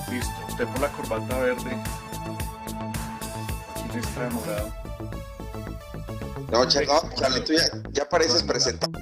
Listo, tengo la corbata verde. ¿Quién está enamorado? No, Charlie, tú ya pareces presentado.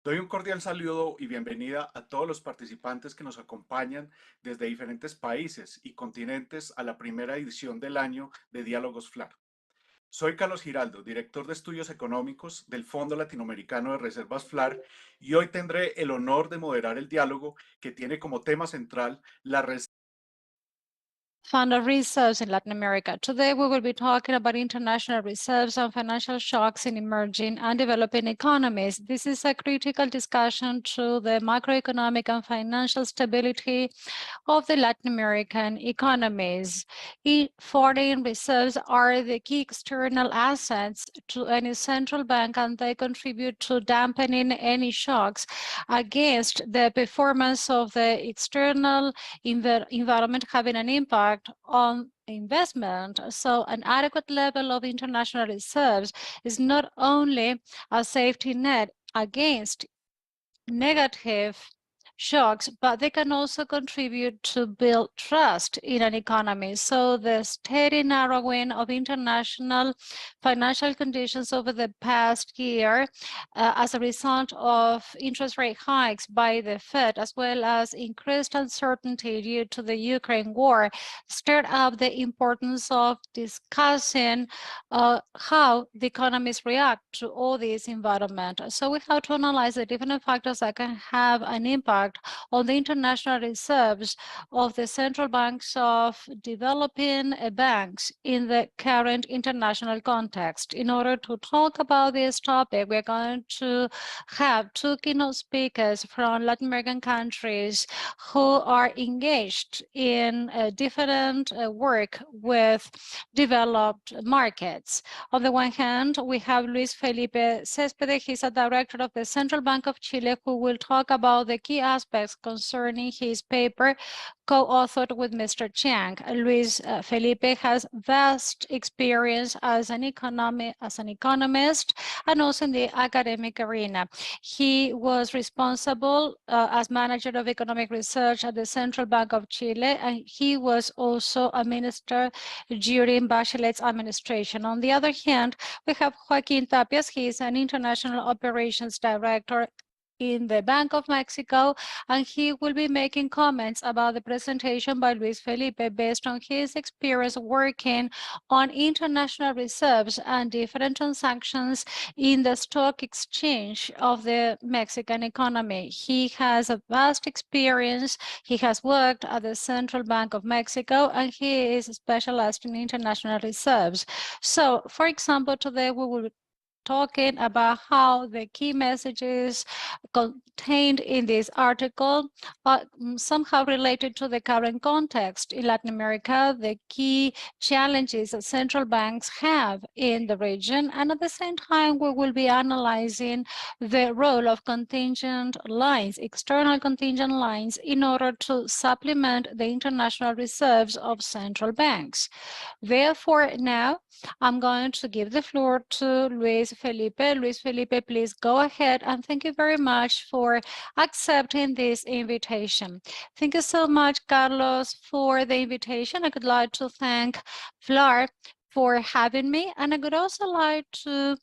Doy un cordial saludo y bienvenida a todos los participantes que nos acompañan desde diferentes países y continentes a la primera edición del año de Diálogos FLAR. Soy Carlos Giraldo, director de estudios económicos del Fondo Latinoamericano de Reservas FLAR, y hoy tendré el honor de moderar el diálogo que tiene como tema central la Fund of reserves in Latin America. Today, we will be talking about international reserves and financial shocks in emerging and developing economies. This is a critical discussion to the macroeconomic and financial stability of the Latin American economies. Foreign reserves are the key external assets to any central bank, and they contribute to dampening any shocks against the performance of the external environment, having an impact on investment. So an adequate level of international reserves is not only a safety net against negative shocks, but they can also contribute to build trust in an economy. So the steady narrowing of international financial conditions over the past year as a result of interest rate hikes by the Fed, as well as increased uncertainty due to the Ukraine war, stirred up the importance of discussing how the economies react to all this environment. So we have to analyze the different factors that can have an impact on the international reserves of the central banks of developing banks in the current international context. In order to talk about this topic, we're going to have two keynote speakers from Latin American countries who are engaged in different work with developed markets. On the one hand, we have Luis Felipe Céspedes. He's a director of the Central Bank of Chile, who will talk about the key aspects concerning his paper co-authored with Mr. Chiang. Luis Felipe has vast experience as an economist and also in the academic arena. He was responsible as manager of economic research at the Central Bank of Chile, and he was also a minister during Bachelet's administration. On the other hand, we have Joaquin Tapias. He is an international operations director in the Bank of Mexico, and he will be making comments about the presentation by Luis Felipe based on his experience working on international reserves and different transactions in the stock exchange of the Mexican economy. He has a vast experience. He has worked at the Central Bank of Mexico, and he is specialized in international reserves. So, for example, today we will talking about how the key messages contained in this article are somehow related to the current context in Latin America, the key challenges that central banks have in the region, and at the same time, we will be analyzing the role of contingent lines, external contingent lines, in order to supplement the international reserves of central banks. Therefore, now I'm going to give the floor to Luis Felipe. Luis Felipe, please go ahead, and thank you very much for accepting this invitation. Thank you so much, Carlos, for the invitation. I would like to thank FLAR for having me, and I would also like to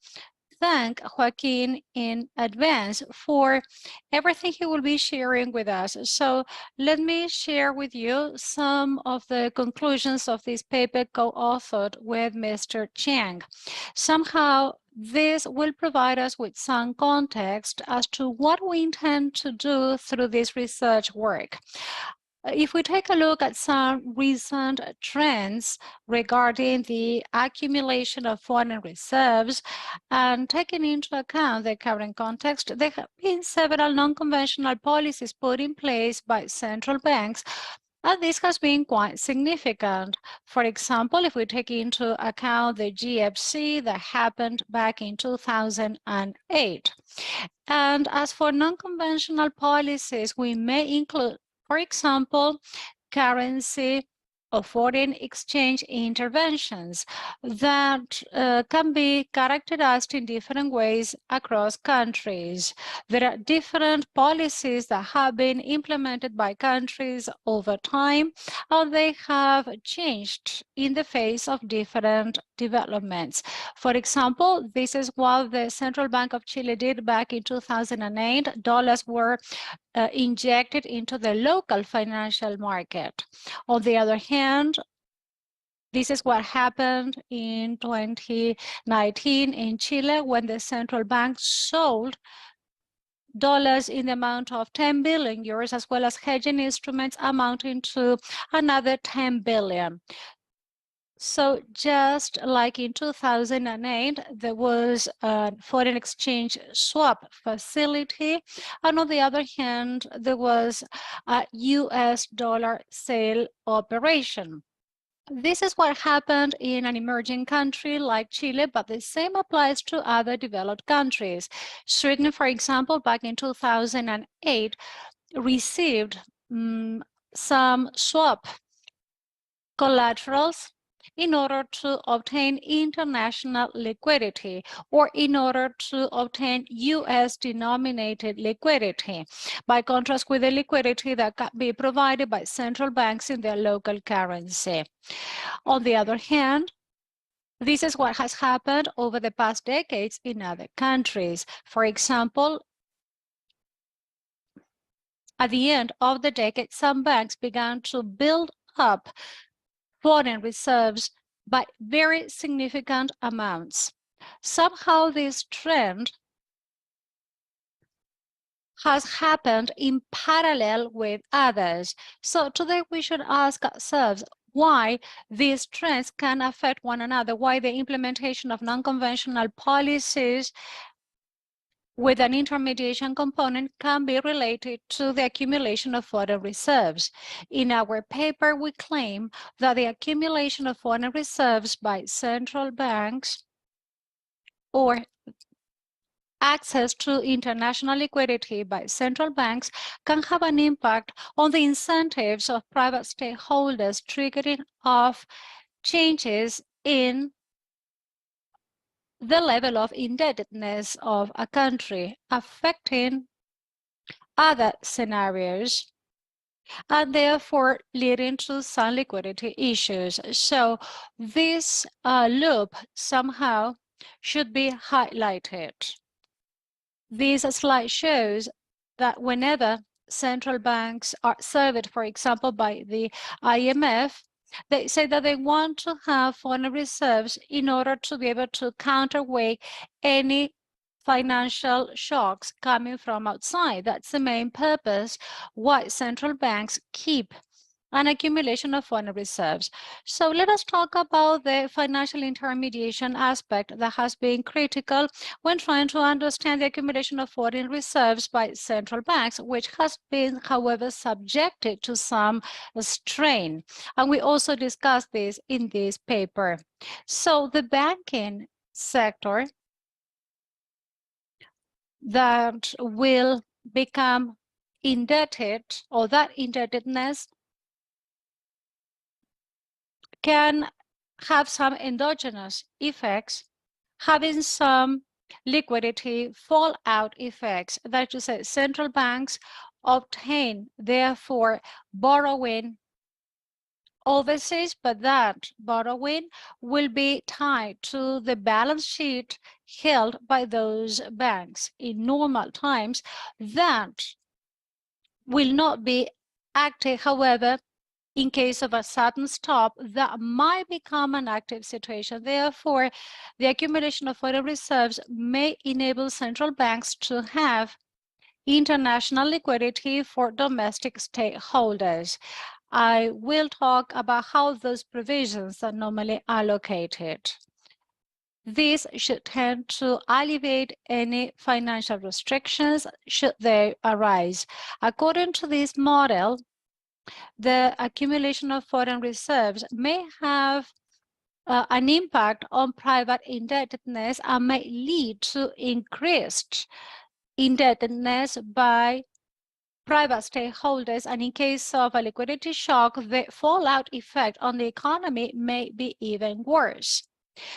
thank Joaquin in advance for everything he will be sharing with us. So let me share with you some of the conclusions of this paper co-authored with Mr. Chiang. Somehow, this will provide us with some context as to what we intend to do through this research work. If we take a look at some recent trends regarding the accumulation of foreign reserves and taking into account the current context, there have been several non-conventional policies put in place by central banks, and this has been quite significant. For example, if we take into account the GFC that happened back in 2008. And as for non-conventional policies, we may include, for example, currency of foreign exchange interventions that can be characterized in different ways across countries. There are different policies that have been implemented by countries over time, and they have changed in the face of different developments. For example, this is what the Central Bank of Chile did back in 2008. Dollars were injected into the local financial market. On the other hand, this is what happened in 2019 in Chile when the central bank sold dollars in the amount of 10 billion euros, as well as hedging instruments amounting to another 10 billion. So just like in 2008, there was a foreign exchange swap facility. And on the other hand, there was a US dollar sale operation. This is what happened in an emerging country like Chile, but the same applies to other developed countries. Sweden, for example, back in 2008, received some swap collaterals in order to obtain international liquidity or in order to obtain US denominated liquidity, by contrast with the liquidity that can be provided by central banks in their local currency. On the other hand, this is what has happened over the past decades in other countries. For example, at the end of the decade, some banks began to build up foreign reserves by very significant amounts. Somehow this trend has happened in parallel with others. So today we should ask ourselves why these trends can affect one another, why the implementation of non-conventional policies with an intermediation component can be related to the accumulation of foreign reserves. In our paper, we claim that the accumulation of foreign reserves by central banks or access to international liquidity by central banks can have an impact on the incentives of private stakeholders, triggering off changes in the level of indebtedness of a country, affecting other scenarios and therefore leading to some liquidity issues. So this loop somehow should be highlighted. This slide shows that whenever central banks are surveyed, for example, by the IMF, they say that they want to have foreign reserves in order to be able to counterweight any financial shocks coming from outside. That's the main purpose why central banks keep an accumulation of foreign reserves. So let us talk about the financial intermediation aspect that has been critical when trying to understand the accumulation of foreign reserves by central banks, which has been, however, subjected to some strain. And we also discussed this in this paper. So the banking sector that will become indebted, or that indebtedness can have some endogenous effects, having some liquidity fallout effects. That is to say, central banks obtain, therefore, borrowing overseas, but that borrowing will be tied to the balance sheet held by those banks. In normal times, that will not be active. However, in case of a sudden stop, that might become an active situation. Therefore, the accumulation of foreign reserves may enable central banks to have international liquidity for domestic stakeholders. I will talk about how those provisions are normally allocated. This should tend to alleviate any financial restrictions should they arise. According to this model, the accumulation of foreign reserves may have an impact on private indebtedness and may lead to increased indebtedness by private stakeholders, and in case of a liquidity shock, the fallout effect on the economy may be even worse.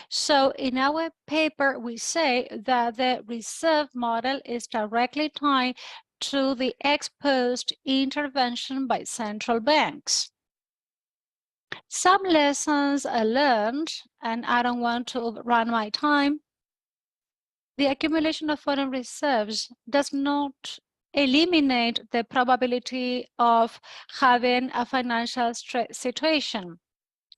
So in our paper, we say that the reserve model is directly tied to the ex-post intervention by central banks. Some lessons are learned, and I don't want to run my time. The accumulation of foreign reserves does not eliminate the probability of having a financial stress situation.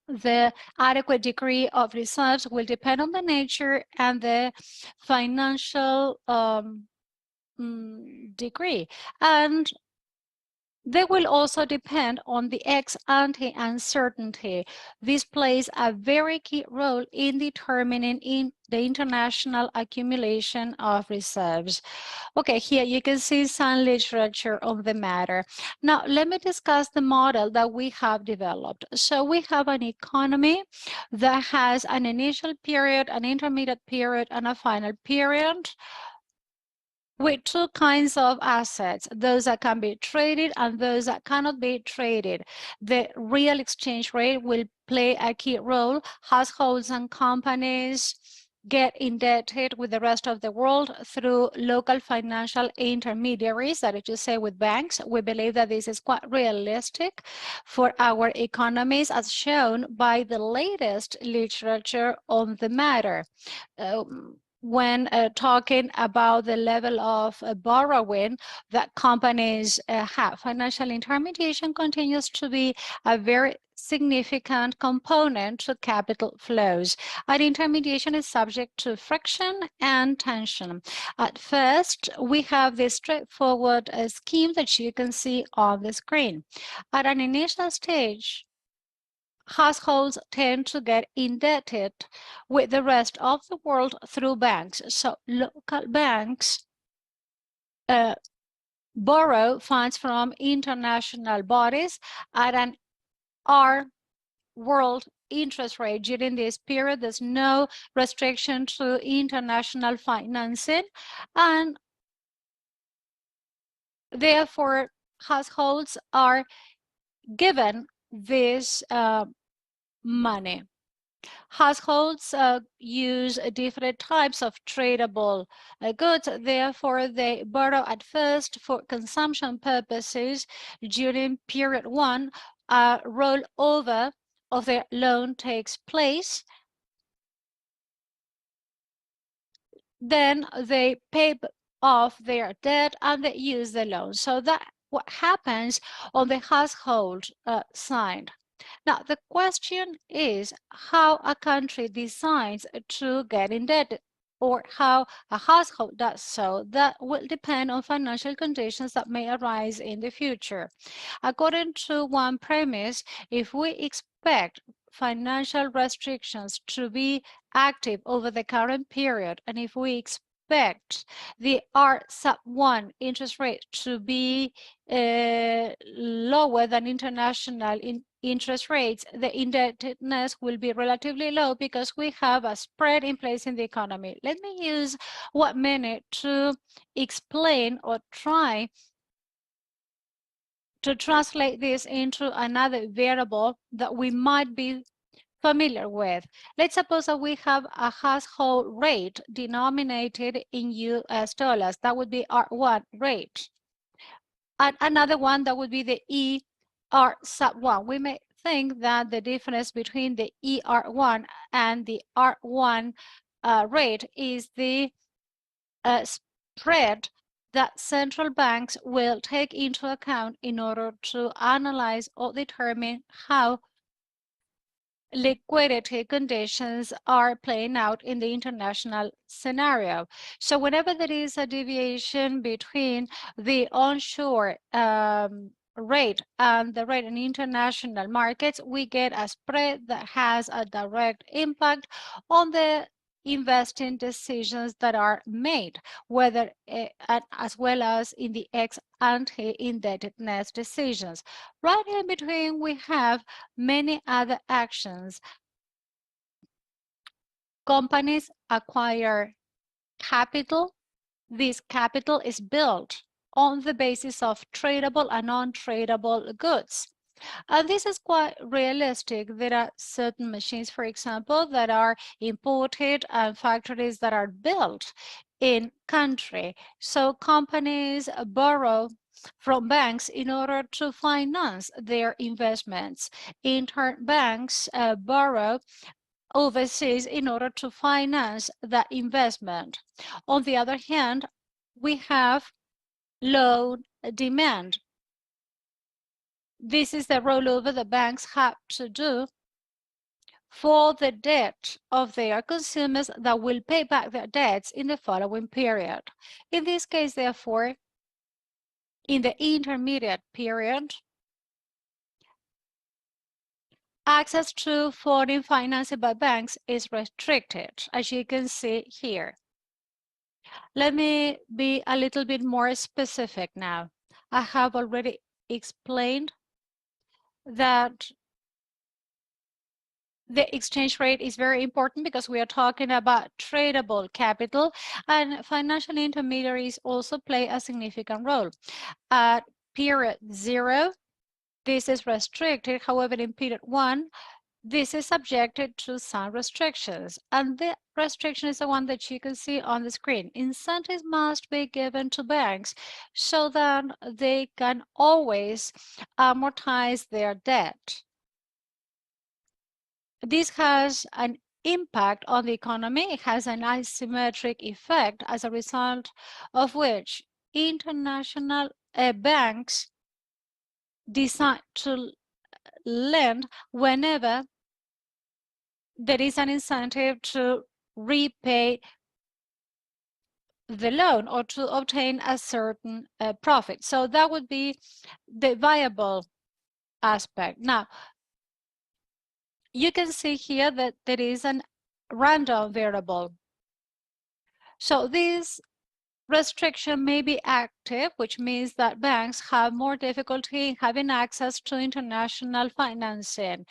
The adequate degree of reserves will depend on the nature and the financial degree. And they will also depend on the ex-ante uncertainty. This plays a very key role in determining the international accumulation of reserves. Okay, here you can see some literature on the matter. Now, let me discuss the model that we have developed. So we have an economy that has an initial period, an intermediate period, and a final period, with two kinds of assets, those that can be traded and those that cannot be traded. The real exchange rate will play a key role. Households and companies get indebted with the rest of the world through local financial intermediaries, that is to say with banks. We believe that this is quite realistic for our economies, as shown by the latest literature on the matter. When talking about the level of borrowing that companies have. Financial intermediation continues to be a very significant component to capital flows. And intermediation is subject to friction and tension. At first, we have this straightforward scheme that you can see on the screen. At an initial stage, households tend to get indebted with the rest of the world through banks. So local banks borrow funds from international bodies at an R world interest rate. During this period, there's no restriction to international financing, and therefore households are given this money. Households use different types of tradable goods. Therefore, they borrow at first for consumption purposes. During period one, a rollover of their loan takes place. Then they pay off their debt and they use the loan. So that's what happens on the household side. Now, the question is how a country decides to get indebted or how a household does so. That will depend on financial conditions that may arise in the future. According to one premise, if we expect financial restrictions to be active over the current period, and if we expect the R-1 interest rate to be lower than international interest rates, the indebtedness will be relatively low because we have a spread in place in the economy. Let me use 1 minute to explain or try to translate this into another variable that we might be familiar with. Let's suppose that we have a household rate denominated in US dollars. That would be R1 rate. And another one that would be the ER1. We may think that the difference between the ER1 and the R1 rate is the spread that central banks will take into account in order to analyze or determine how liquidity conditions are playing out in the international scenario. So whenever there is a deviation between the onshore rate and the rate in international markets, we get a spread that has a direct impact on the investing decisions that are made, whether as well as in the ex-ante indebtedness decisions. Right in between, we have many other actions. Companies acquire capital. This capital is built on the basis of tradable and non-tradable goods. And this is quite realistic. There are certain machines, for example, that are imported and factories that are built in country. So companies borrow from banks in order to finance their investments. In turn, banks borrow overseas in order to finance that investment. On the other hand, we have loan demand. This is the rollover the banks have to do for the debt of their consumers that will pay back their debts in the following period. In this case, therefore, in the intermediate period, access to foreign financing by banks is restricted, as you can see here. Let me be a little bit more specific now. I have already explained that the exchange rate is very important because we are talking about tradable capital, and financial intermediaries also play a significant role. At period 0, this is restricted. However, in period 1, this is subjected to some restrictions, and the restriction is the one that you can see on the screen. Incentives must be given to banks so that they can always amortize their debt. This has an impact on the economy. It has an asymmetric effect, as a result of which international banks decide to lend whenever there is an incentive to repay the loan or to obtain a certain profit. So that would be the viable aspect. Now, you can see here that there is a random variable. So this restriction may be active, which means that banks have more difficulty in having access to international financing.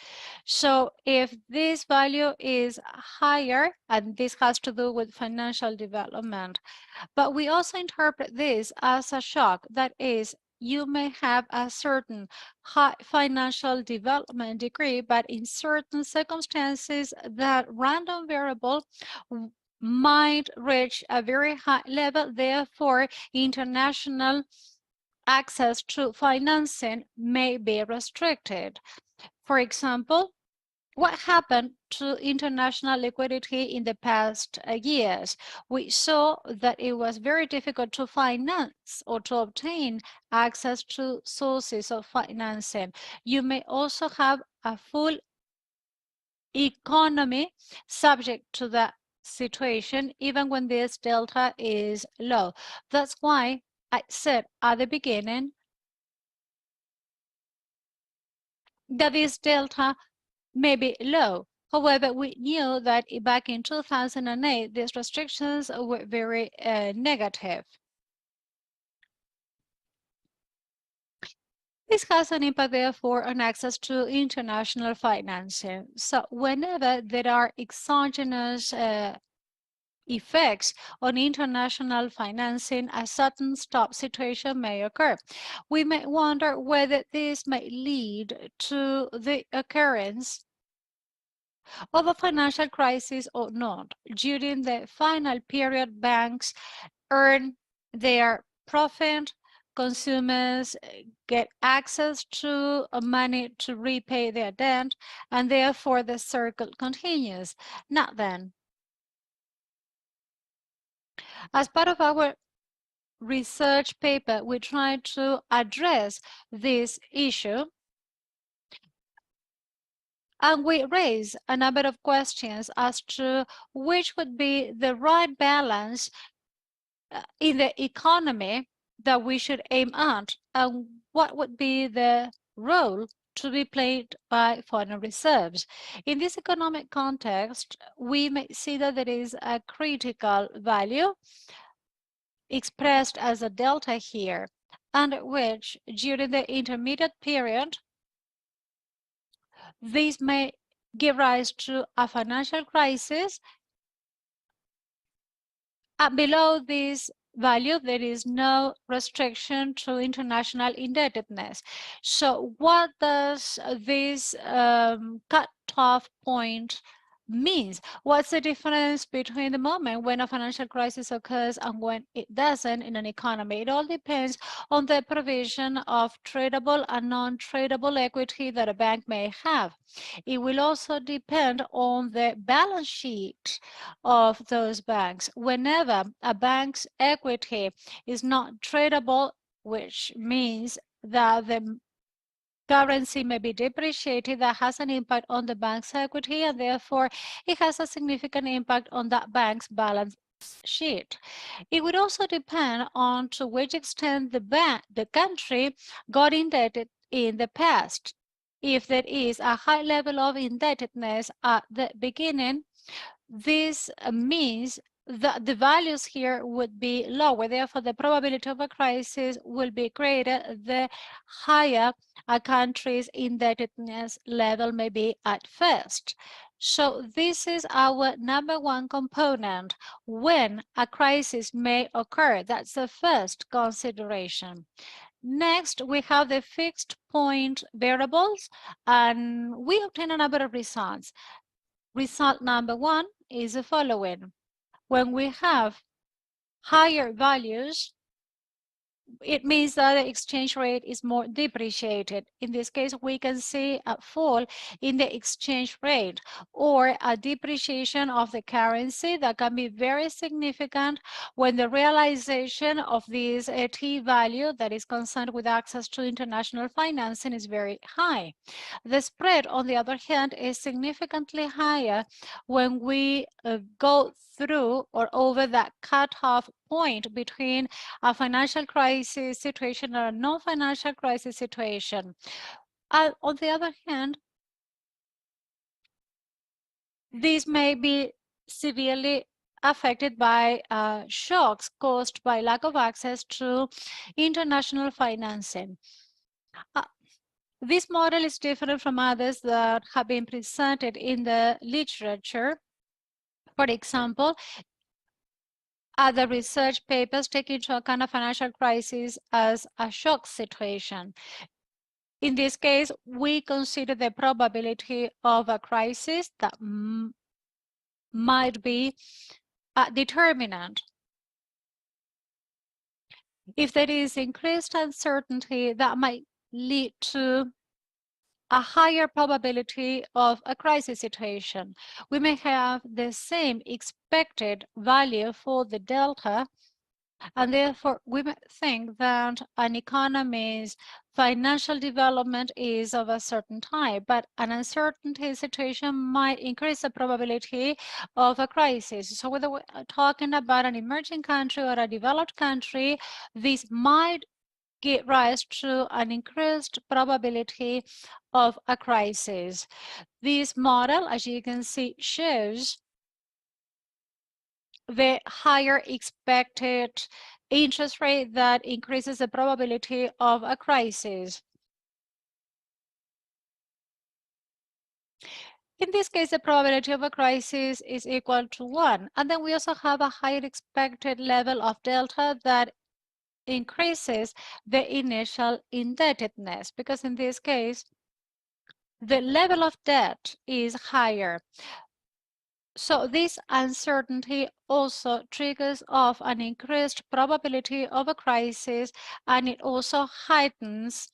So if this value is higher, and this has to do with financial development, but we also interpret this as a shock. That is, you may have a certain high financial development degree, but in certain circumstances, that random variable might reach a very high level. Therefore, international access to financing may be restricted. For example, what happened to international liquidity in the past years? We saw that it was very difficult to finance or to obtain access to sources of financing. You may also have a full economy subject to that situation, even when this delta is low. That's why I said at the beginning that this delta may be low. However, we knew that back in 2008, these restrictions were very negative. This has an impact, therefore, on access to international financing. So whenever there are exogenous effects on international financing, a sudden stop situation may occur. We may wonder whether this may lead to the occurrence of a financial crisis or not. During the final period, banks earn their profit, consumers get access to money to repay their debt, and therefore the circle continues. Now then, as part of our research paper, we tried to address this issue, and we raised a number of questions as to which would be the right balance in the economy that we should aim at, and what would be the role to be played by foreign reserves. In this economic context, we may see that there is a critical value expressed as a delta here, under which during the intermediate period, this may give rise to a financial crisis. And below this value, there is no restriction to international indebtedness. So what does this cutoff point means? What's the difference between the moment when a financial crisis occurs and when it doesn't in an economy? It all depends on the provision of tradable and non-tradable equity that a bank may have. It will also depend on the balance sheet of those banks. Whenever a bank's equity is not tradable, which means that the currency may be depreciated, that has an impact on the bank's equity, and therefore it has a significant impact on that bank's balance sheet. It would also depend on to which extent the country got indebted in the past. If there is a high level of indebtedness at the beginning, this means that the values here would be lower. Therefore, the probability of a crisis will be greater the higher a country's indebtedness level may be at first. So this is our number one component when a crisis may occur. That's the first consideration. Next, we have the fixed point variables, and we obtain a number of results. Result number one is the following. When we have higher values, it means that the exchange rate is more depreciated. In this case, we can see a fall in the exchange rate or a depreciation of the currency that can be very significant when the realization of this T value that is concerned with access to international financing is very high. The spread, on the other hand, is significantly higher when we go through or over that cutoff point between a financial crisis situation or a non-financial crisis situation. On the other hand, these may be severely affected by shocks caused by lack of access to international financing. This model is different from others that have been presented in the literature. For example, other research papers take into account a financial crisis as a shock situation. In this case, we consider the probability of a crisis that might be a determinant. If there is increased uncertainty, that might lead to a higher probability of a crisis situation. We may have the same expected value for the delta, and therefore we might think that an economy's financial development is of a certain type, but an uncertainty situation might increase the probability of a crisis. So whether we're talking about an emerging country or a developed country, this might give rise to an increased probability of a crisis. This model, as you can see, shows the higher expected interest rate that increases the probability of a crisis. In this case, the probability of a crisis is equal to 1. And then we also have a higher expected level of delta that increases the initial indebtedness, because in this case, the level of debt is higher. So this uncertainty also triggers off an increased probability of a crisis, and it also heightens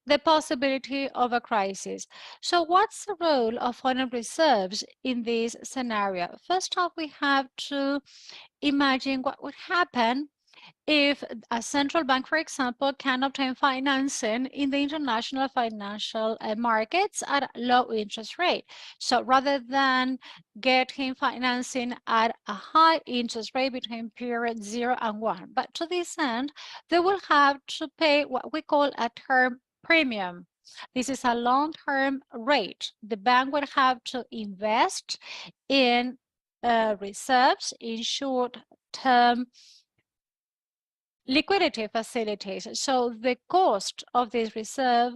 the possibility of a crisis. So what's the role of foreign reserves in this scenario? First off, we have to imagine what would happen if a central bank, for example, can obtain financing in the international financial markets at a low interest rate. So rather than getting financing at a high interest rate between period 0 and 1, but to this end, they will have to pay what we call a term premium. This is a long-term rate. The bank would have to invest in reserves, in short-term liquidity facilities. So the cost of this reserve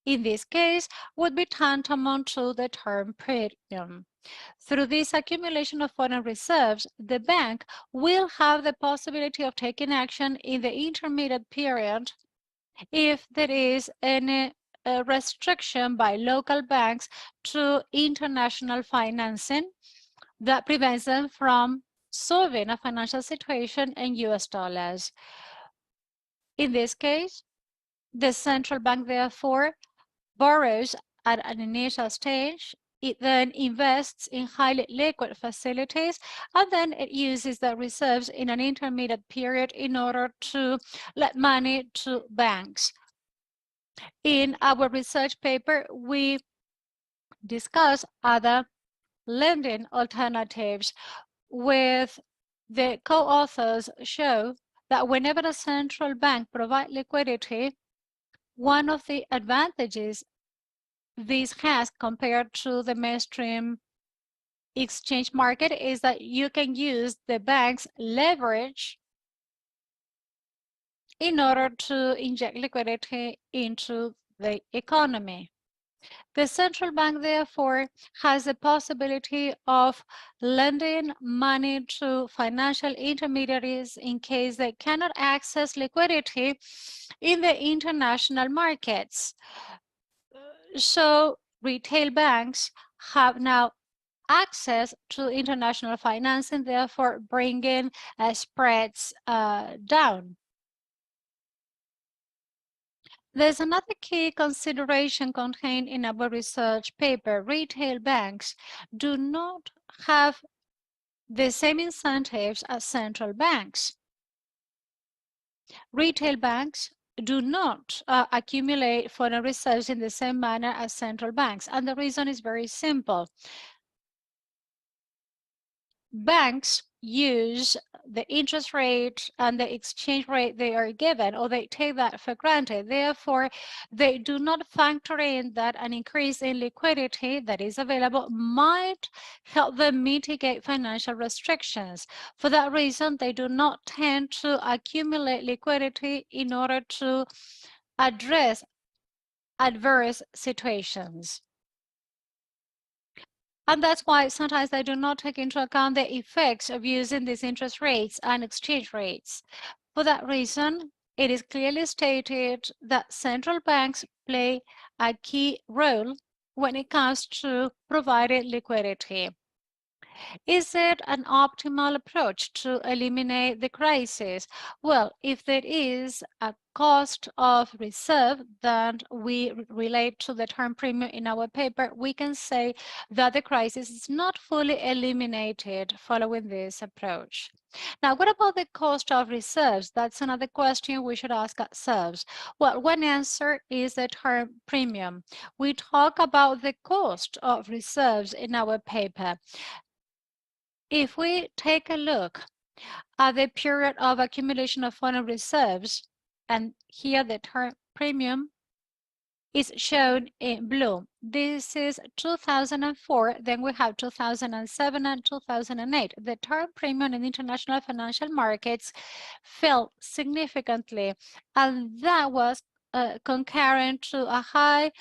in this case, would be tantamount to the term premium. Through this accumulation of foreign reserves, the bank will have the possibility of taking action in the intermediate period if there is any restriction by local banks to international financing that prevents them from solving a financial situation in US dollars. In this case, the central bank therefore borrows at an initial stage. It then invests in highly liquid facilities, and then it uses the reserves in an intermediate period in order to lend money to banks. In our research paper, we discuss other lending alternatives with the co-authors show that whenever a central bank provides liquidity, one of the advantages this has compared to the mainstream exchange market is that you can use the bank's leverage in order to inject liquidity into the economy. The central bank, therefore, has the possibility of lending money to financial intermediaries in case they cannot access liquidity in the international markets. So retail banks have now access to international financing, therefore bringing spreads down. There's another key consideration contained in our research paper. Retail banks do not have the same incentives as central banks. Retail banks do not accumulate foreign reserves in the same manner as central banks, and the reason is very simple. Banks use the interest rate and the exchange rate they are given, or they take that for granted. Therefore, they do not factor in that an increase in liquidity that is available might help them mitigate financial restrictions. For that reason, they do not tend to accumulate liquidity in order to address adverse situations. And that's why sometimes they do not take into account the effects of using these interest rates and exchange rates. For that reason, it is clearly stated that central banks play a key role when it comes to providing liquidity. Is it an optimal approach to eliminate the crisis? Well, if there is a cost of reserve that we relate to the term premium in our paper, we can say that the crisis is not fully eliminated following this approach. Now, what about the cost of reserves? That's another question we should ask ourselves. Well, one answer is the term premium. We talk about the cost of reserves in our paper. If we take a look at the period of accumulation of foreign reserves, and here the term premium is shown in blue. This is 2004, then we have 2007 and 2008. The term premium in international financial markets fell significantly, and that was concurrent to a high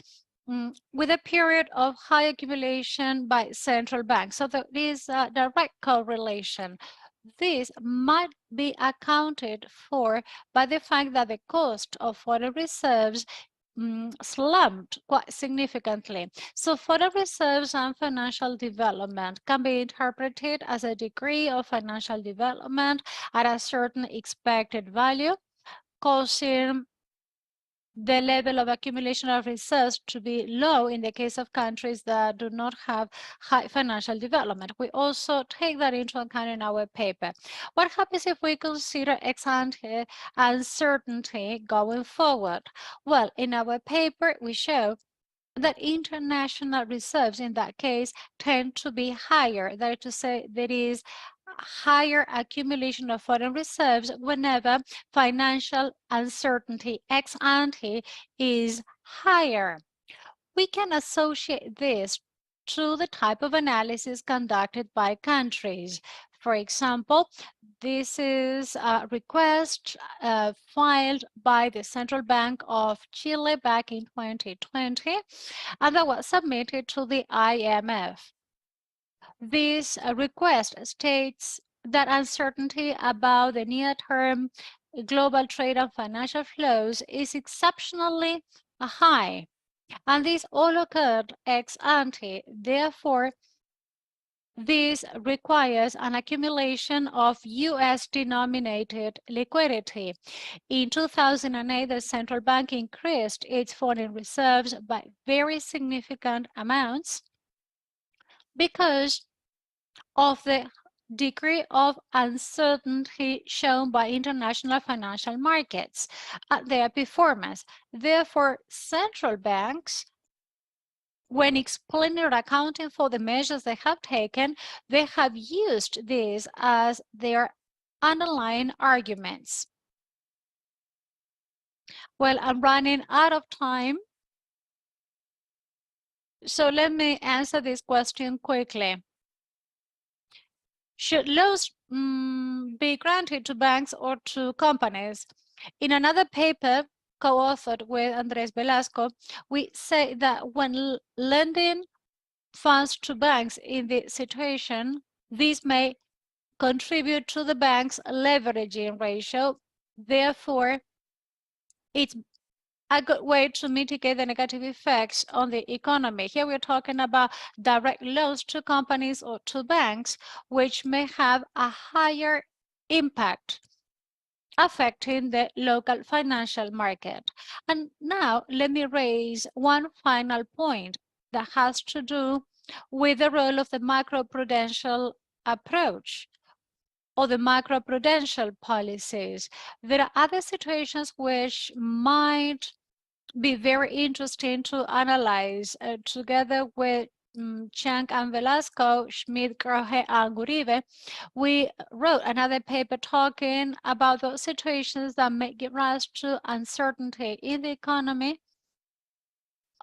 with a period of high accumulation by central banks. So there is a direct correlation. This might be accounted for by the fact that the cost of foreign reserves slumped quite significantly. So foreign reserves and financial development can be interpreted as a degree of financial development at a certain expected value, causing the level of accumulation of reserves to be low in the case of countries that do not have high financial development. We also take that into account in our paper. What happens if we consider ex-ante uncertainty going forward? Well, in our paper, we show that international reserves in that case tend to be higher. That is to say, there is higher accumulation of foreign reserves whenever financial uncertainty ex ante is higher. We can associate this to the type of analysis conducted by countries. For example, this is a request filed by the Central Bank of Chile back in 2020, and that was submitted to the IMF. This request states that uncertainty about the near-term global trade and financial flows is exceptionally high, and this all occurred ex ante. Therefore, this requires an accumulation of US-denominated liquidity. In 2008, the central bank increased its foreign reserves by very significant amounts because of the degree of uncertainty shown by international financial markets and their performance. Therefore, central banks, when explaining or accounting for the measures they have taken, they have used this as their underlying arguments. Well, I'm running out of time, so let me answer this question quickly. Should loans be granted to banks or to companies? In another paper co-authored with Andrés Velasco, we say that when lending funds to banks in this situation, these may contribute to the bank's leveraging ratio. Therefore, it's a good way to mitigate the negative effects on the economy. Here we're talking about direct loans to companies or to banks, which may have a higher impact affecting the local financial market. And now let me raise one final point that has to do with the role of the macroprudential approach or the macroprudential policies. There are other situations which might be very interesting to analyze together with Chang and Velasco, Schmidt, Grohe, and Uribe. We wrote another paper talking about those situations that may give rise to uncertainty in the economy.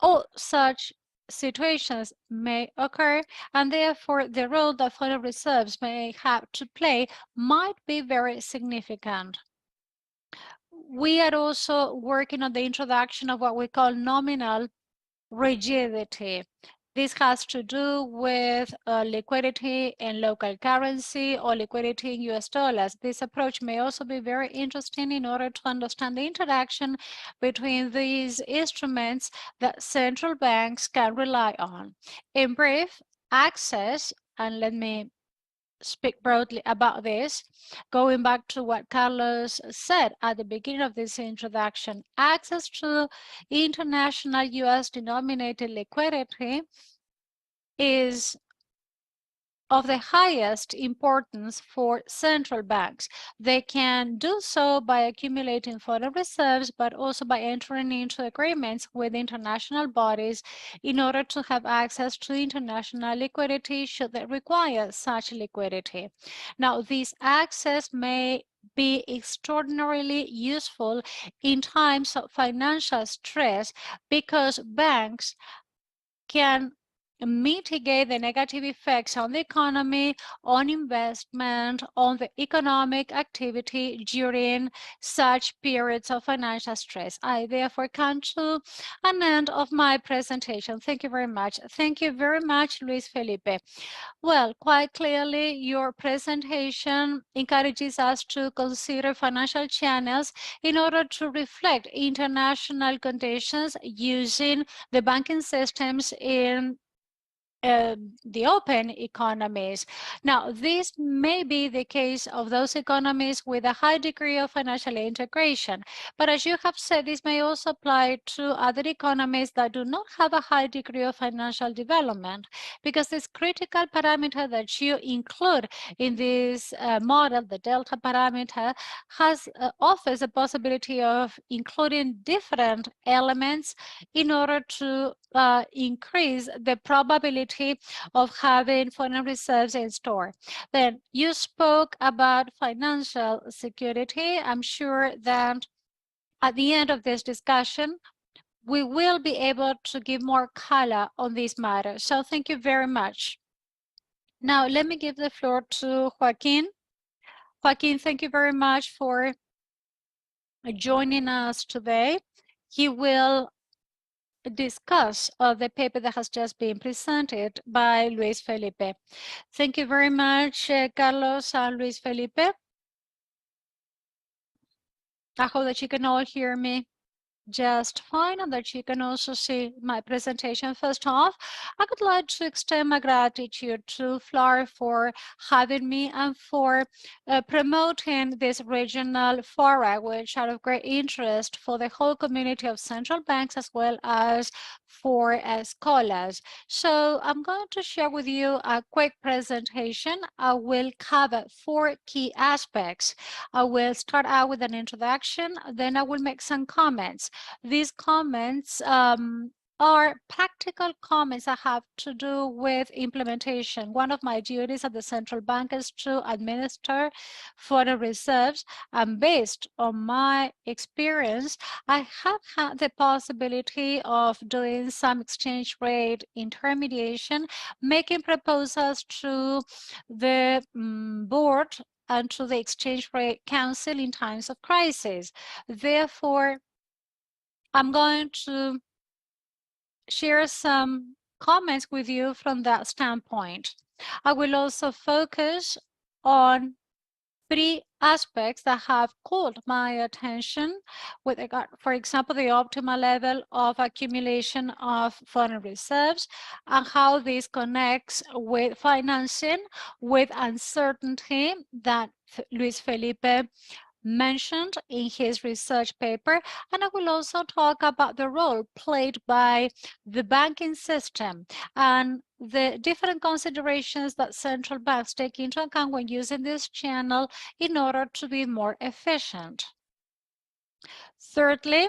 All such situations may occur, and therefore the role that foreign reserves may have to play might be very significant. We are also working on the introduction of what we call nominal rigidity. This has to do with liquidity in local currency or liquidity in US dollars. This approach may also be very interesting in order to understand the interaction between these instruments that central banks can rely on. In brief, access, and let me speak broadly about this, going back to what Carlos said at the beginning of this introduction, access to international US denominated liquidity is of the highest importance for central banks. They can do so by accumulating foreign reserves, but also by entering into agreements with international bodies in order to have access to international liquidity should they require such liquidity. Now, this access may be extraordinarily useful in times of financial stress because banks can mitigate the negative effects on the economy, on investment, on the economic activity during such periods of financial stress. I therefore come to an end of my presentation. Thank you very much. Thank you very much, Luis Felipe. Well, quite clearly, your presentation encourages us to consider financial channels in order to reflect international conditions using the banking systems in the open economies. Now, this may be the case of those economies with a high degree of financial integration, but as you have said, this may also apply to other economies that do not have a high degree of financial development, because this critical parameter that you include in this model, the delta parameter, offers a possibility of including different elements in order to increase the probability of having foreign reserves in store. Then you spoke about financial security. I'm sure that at the end of this discussion, we will be able to give more color on this matter. So thank you very much. Now, let me give the floor to Joaquin. Joaquin, thank you very much for joining us today. He will discuss the paper that has just been presented by Luis Felipe. Thank you very much, Carlos and Luis Felipe. I hope that you can all hear me just fine and that you can also see my presentation. First off, I would like to extend my gratitude to FLAR for having me and for promoting this regional forum, which are of great interest for the whole community of central banks as well as for scholars. So I'm going to share with you a quick presentation. I will cover 4 key aspects. I will start out with an introduction, then I will make some comments. These comments are practical comments that have to do with implementation. One of my duties at the central bank is to administer foreign reserves, and based on my experience, I have had the possibility of doing some exchange rate intermediation, making proposals to the board and to the Exchange Rate Council in times of crisis. Therefore, I'm going to share some comments with you from that standpoint. I will also focus on 3 aspects that have caught my attention with regard, for example, the optimal level of accumulation of foreign reserves and how this connects with financing, with uncertainty that Luis Felipe mentioned in his research paper, and I will also talk about the role played by the banking system and the different considerations that central banks take into account when using this channel in order to be more efficient. Thirdly,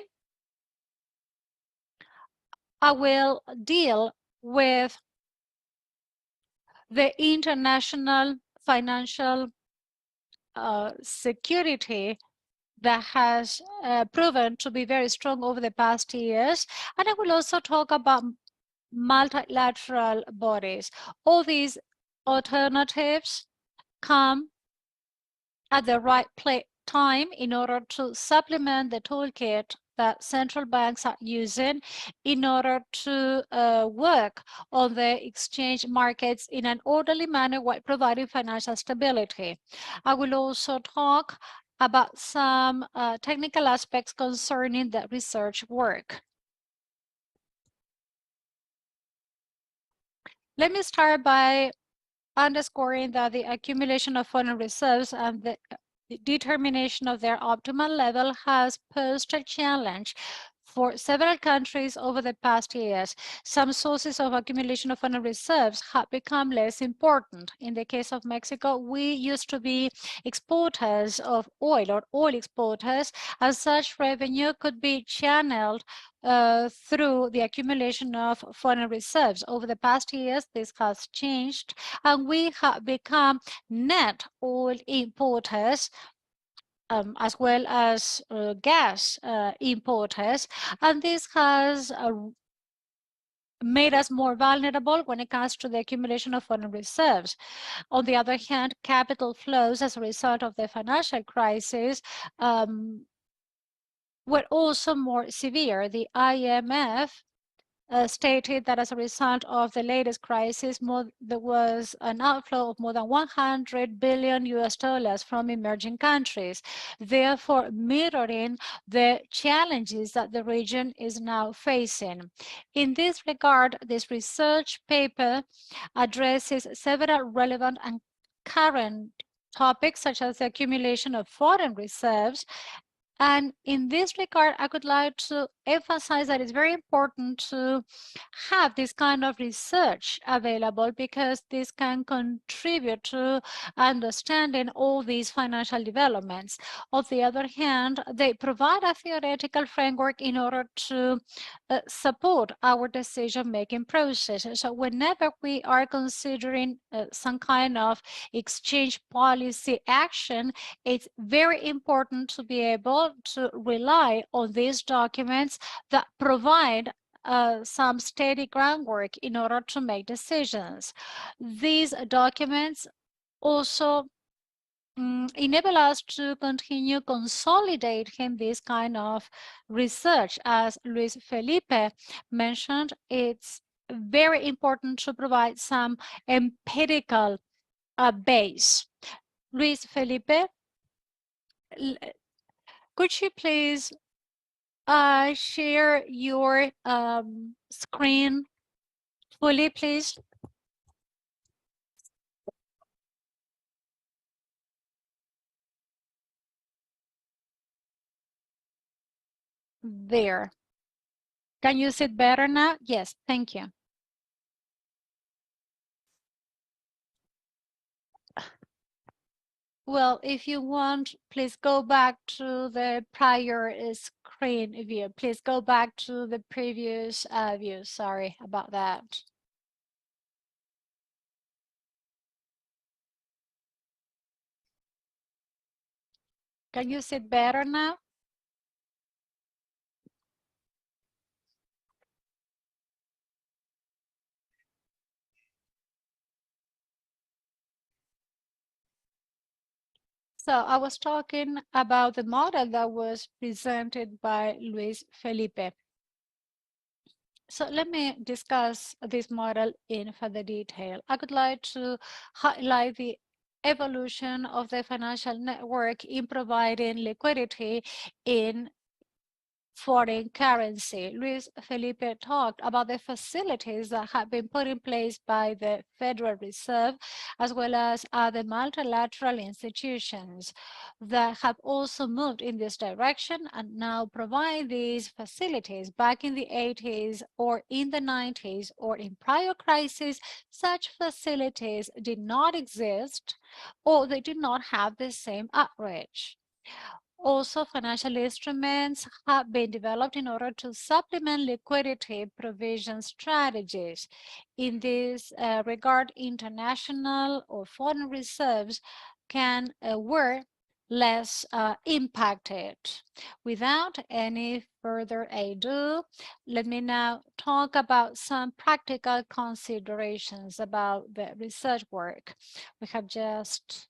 I will deal with the international financial security that has proven to be very strong over the past years. And I will also talk about multilateral bodies. All these alternatives come at the right time in order to supplement the toolkit that central banks are using in order to work on the exchange markets in an orderly manner while providing financial stability. I will also talk about some technical aspects concerning the research work. Let me start by underscoring that the accumulation of foreign reserves and the determination of their optimal level has posed a challenge for several countries over the past years. Some sources of accumulation of foreign reserves have become less important. In the case of Mexico, we used to be exporters of oil or oil exporters, and such revenue could be channeled through the accumulation of foreign reserves. Over the past years, this has changed, and we have become net oil importers, as well as gas importers, and this has made us more vulnerable when it comes to the accumulation of foreign reserves. On the other hand, capital flows as a result of the financial crisis were also more severe. The IMF stated that as a result of the latest crisis, there was an outflow of more than 100 billion US dollars from emerging countries, therefore mirroring the challenges that the region is now facing. In this regard, this research paper addresses several relevant and current topics, such as the accumulation of foreign reserves. And in this regard, I would like to emphasize that it's very important to have this kind of research available, because this can contribute to understanding all these financial developments. On the other hand, they provide a theoretical framework in order to support our decision-making process. So whenever we are considering some kind of exchange policy action, it's very important to be able to rely on these documents that provide some steady groundwork in order to make decisions. These documents also enable us to continue consolidating this kind of research. As Luis Felipe mentioned, it's very important to provide some empirical base. Luis Felipe, could you please share your screen fully, please? There. Can you see it better now? Yes, thank you. Well, if you want, please go back to the prior screen view. Please go back to the previous view. Sorry about that. Can you see it better now? So I was talking about the model that was presented by Luis Felipe. So let me discuss this model in further detail. I would like to highlight the evolution of the financial network in providing liquidity in foreign currency. Luis Felipe talked about the facilities that have been put in place by the Federal Reserve, as well as other multilateral institutions that have also moved in this direction and now provide these facilities. Back in the 80s or in the 90s or in prior crises, such facilities did not exist or they did not have the same outreach. Also, financial instruments have been developed in order to supplement liquidity provision strategies. In this regard, international or foreign reserves were less impacted. Without any further ado, let me now talk about some practical considerations about the research work we have just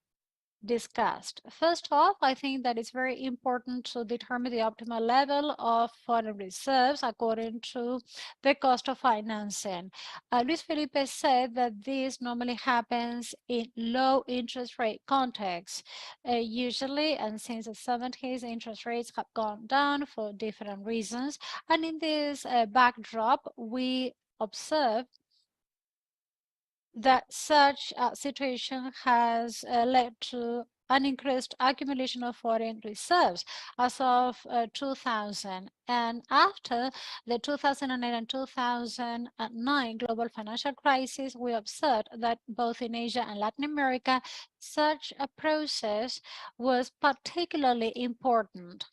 discussed. First off, I think that it's very important to determine the optimal level of foreign reserves according to the cost of financing. Luis Felipe said that this normally happens in low interest rate contexts. Usually, and since the 70s, interest rates have gone down for different reasons. And in this backdrop, we observe that such a situation has led to an increased accumulation of foreign reserves as of 2000. And after the 2008 and 2009 global financial crisis, we observed that both in Asia and Latin America, such a process was particularly important.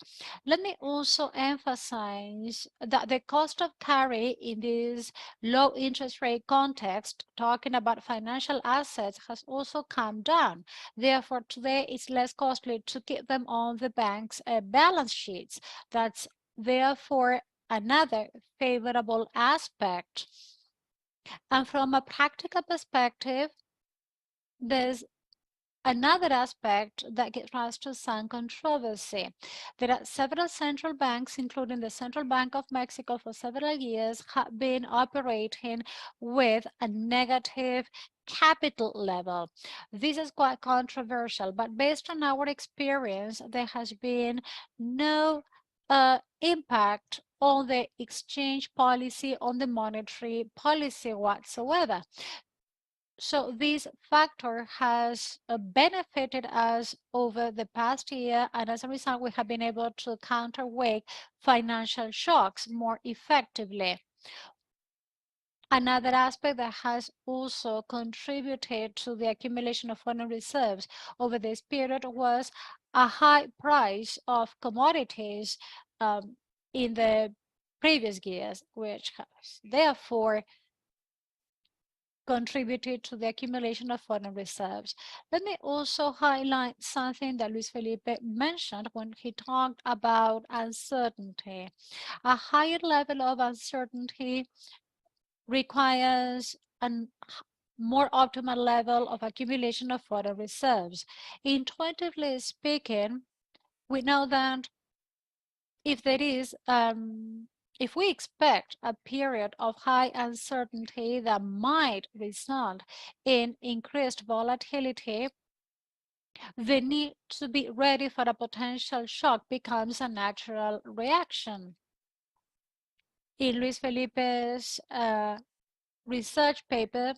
Let me also emphasize that the cost of carry in this low interest rate context, talking about financial assets, has also come down. Therefore, today it's less costly to keep them on the bank's balance sheets. That's therefore another favorable aspect. And from a practical perspective, there's another aspect that gives rise to some controversy. There are several central banks, including the Central Bank of Mexico, for several years have been operating with a negative capital level. This is quite controversial, but based on our experience, there has been no impact on the exchange policy, on the monetary policy whatsoever. So this factor has benefited us over the past year, and as a result, we have been able to counterweight financial shocks more effectively. Another aspect that has also contributed to the accumulation of foreign reserves over this period was a high price of commodities in the previous years, which has therefore contributed to the accumulation of foreign reserves. Let me also highlight something that Luis Felipe mentioned when he talked about uncertainty. A higher level of uncertainty requires a more optimal level of accumulation of foreign reserves. Intuitively speaking, we know that if there is if we expect a period of high uncertainty that might result in increased volatility, the need to be ready for a potential shock becomes a natural reaction. In Luis Felipe's research paper,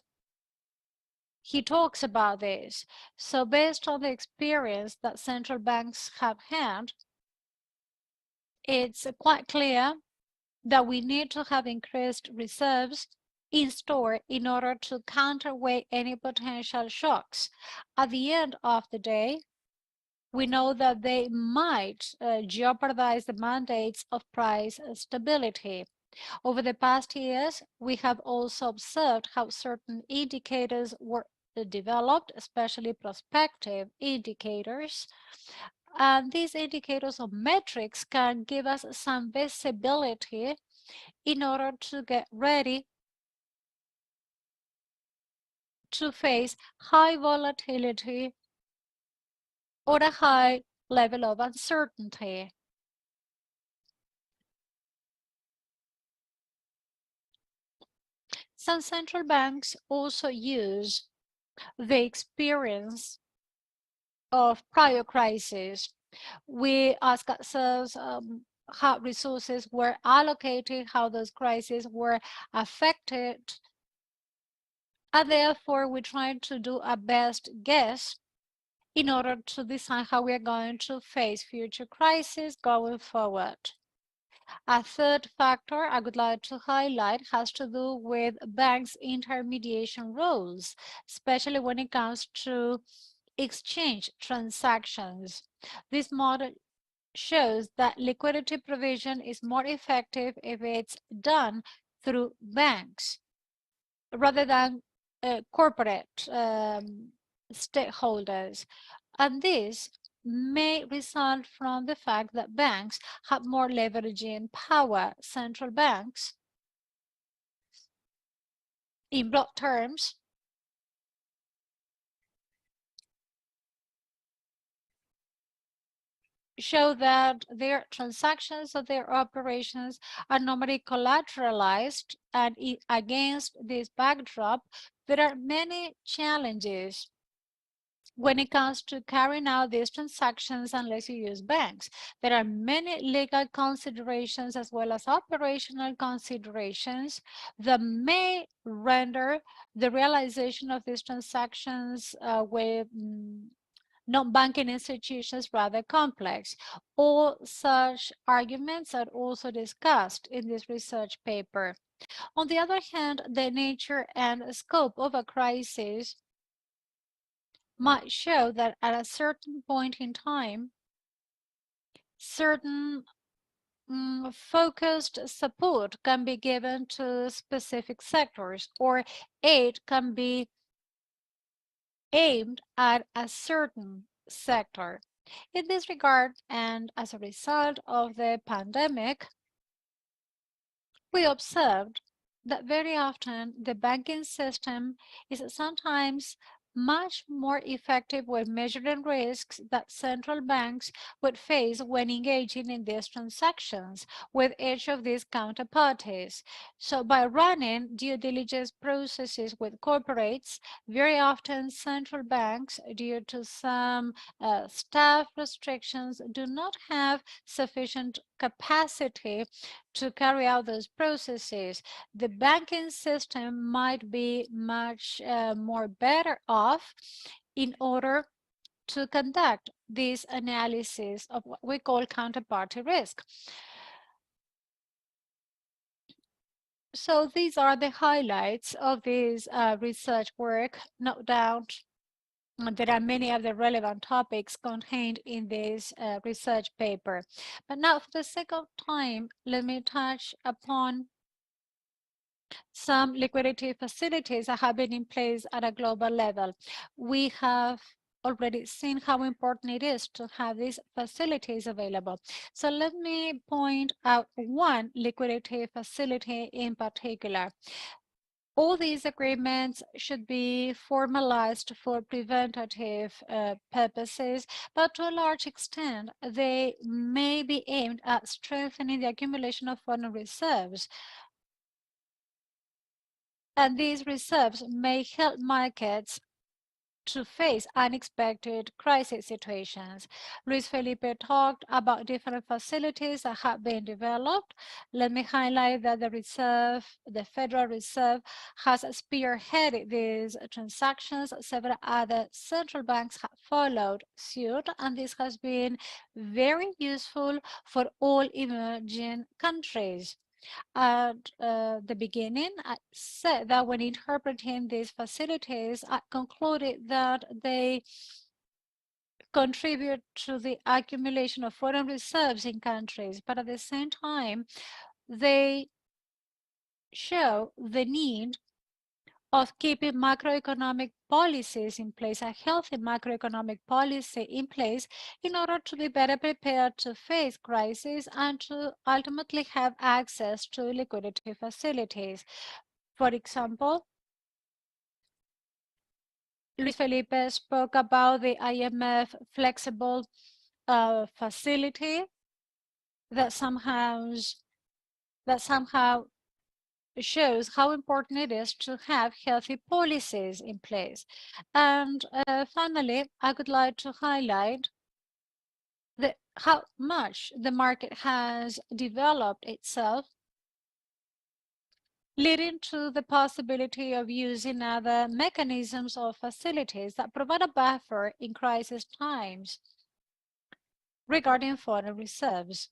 he talks about this. So based on the experience that central banks have had, it's quite clear that we need to have increased reserves in store in order to counterweight any potential shocks. At the end of the day, we know that they might jeopardize the mandates of price stability. Over the past years, we have also observed how certain indicators were developed, especially prospective indicators. And these indicators or metrics can give us some visibility in order to get ready to face high volatility or a high level of uncertainty. Some central banks also use the experience of prior crises. We ask ourselves how resources were allocated, how those crises were affected, and therefore we try to do our best guess in order to decide how we are going to face future crises going forward. A third factor I would like to highlight has to do with banks' intermediation roles, especially when it comes to exchange transactions. This model shows that liquidity provision is more effective if it's done through banks rather than corporate stakeholders. And this may result from the fact that banks have more leveraging power. Central banks, in broad terms, show that their transactions or their operations are normally collateralized, and against this backdrop, there are many challenges when it comes to carrying out these transactions unless you use banks. There are many legal considerations as well as operational considerations that may render the realization of these transactions with non-banking institutions rather complex. All such arguments are also discussed in this research paper. On the other hand, the nature and scope of a crisis might show that at a certain point in time, certain focused support can be given to specific sectors, or aid can be aimed at a certain sector. In this regard, and as a result of the pandemic, we observed that very often the banking system is sometimes much more effective when measuring risks that central banks would face when engaging in these transactions with each of these counterparties. So by running due diligence processes with corporates, very often central banks, due to some staff restrictions, do not have sufficient capacity to carry out those processes. The banking system might be much more better off in order to conduct this analysis of what we call counterparty risk. So these are the highlights of this research work. No doubt there are many other relevant topics contained in this research paper. But now, for the sake of time, let me touch upon some liquidity facilities that have been in place at a global level. We have already seen how important it is to have these facilities available. So let me point out one liquidity facility in particular. All these agreements should be formalized for preventative purposes, but to a large extent, they may be aimed at strengthening the accumulation of foreign reserves. And these reserves may help markets to face unexpected crisis situations. Luis Felipe talked about different facilities that have been developed. Let me highlight that the Federal Reserve, has spearheaded these transactions. Several other central banks have followed suit, and this has been very useful for all emerging countries. At the beginning, I said that when interpreting these facilities, I concluded that they contribute to the accumulation of foreign reserves in countries, but at the same time, they show the need of keeping macroeconomic policies in place, a healthy macroeconomic policy in place, in order to be better prepared to face crises and to ultimately have access to liquidity facilities. For example, Luis Felipe spoke about the IMF flexible facility that somehow shows how important it is to have healthy policies in place. And finally, I would like to highlight how much the market has developed itself, leading to the possibility of using other mechanisms or facilities that provide a buffer in crisis times regarding foreign reserves.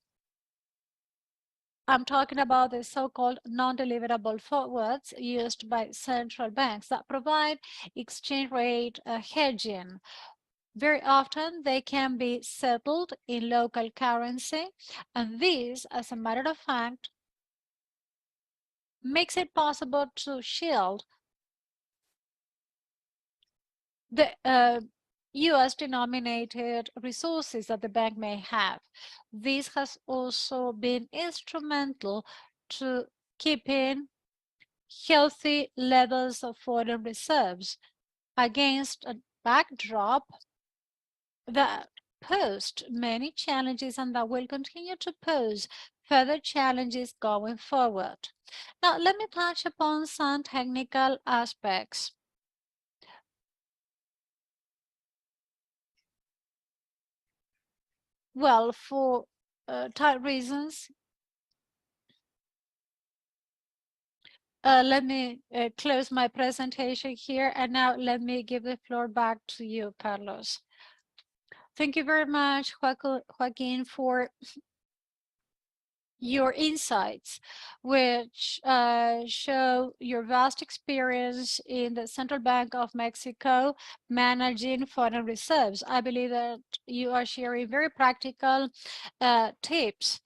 I'm talking about the so-called non-deliverable forwards used by central banks that provide exchange rate hedging. Very often, they can be settled in local currency, and this, as a matter of fact, makes it possible to shield the US denominated resources that the bank may have. This has also been instrumental to keeping healthy levels of foreign reserves against a backdrop that posed many challenges and that will continue to pose further challenges going forward. Now, let me touch upon some technical aspects. Well, for time reasons, let me close my presentation here, and now let me give the floor back to you, Carlos. Thank you very much, Joaquin, for your insights, which show your vast experience in the Central Bank of Mexico managing foreign reserves. I believe that you are sharing very practical tips,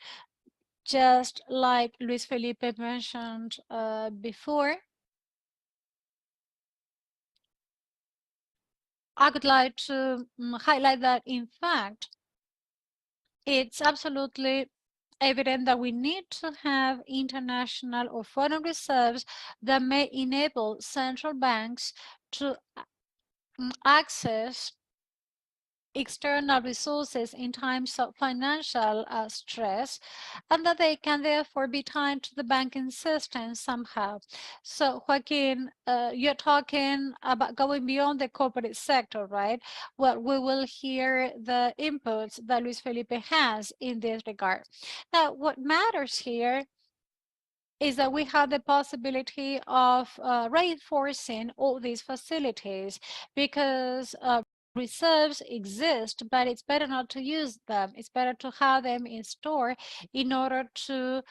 just like Luis Felipe mentioned before. I would like to highlight that, in fact, it's absolutely evident that we need to have international or foreign reserves that may enable central banks to access external resources in times of financial stress, and that they can therefore be tied to the banking system somehow. So Joaquin, you're talking about going beyond the corporate sector, right? Well, we will hear the inputs that Luis Felipe has in this regard. Now, what matters here is that we have the possibility of reinforcing all these facilities, because reserves exist, but it's better not to use them. It's better to have them in store in order to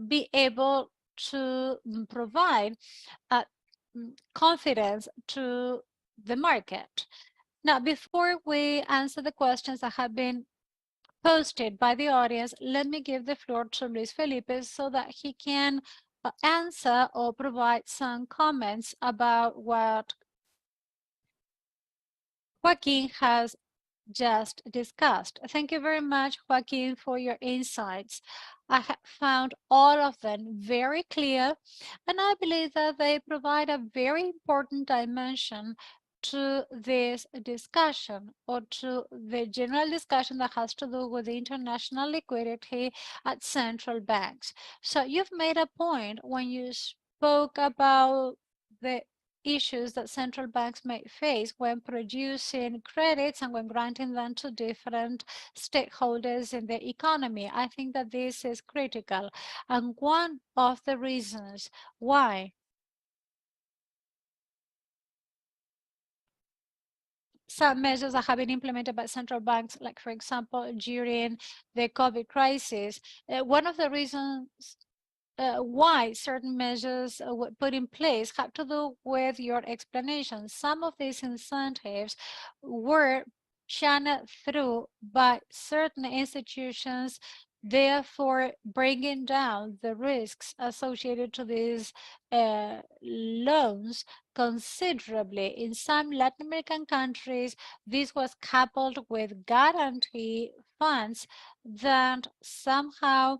be able to provide confidence to the market. Now, before we answer the questions that have been posted by the audience, let me give the floor to Luis Felipe so that he can answer or provide some comments about what Joaquin has just discussed. Thank you very much, Joaquin, for your insights. I have found all of them very clear, and I believe that they provide a very important dimension to this discussion, or to the general discussion that has to do with the international liquidity at central banks. So you've made a point when you spoke about the issues that central banks may face when producing credits and when granting them to different stakeholders in the economy. I think that this is critical. And one of the reasons why some measures that have been implemented by central banks, like for example, during the COVID crisis, one of the reasons why certain measures were put in place have to do with your explanation. Some of these incentives were channeled through by certain institutions, therefore bringing down the risks associated to these loans considerably. In some Latin American countries, this was coupled with guarantee funds that somehow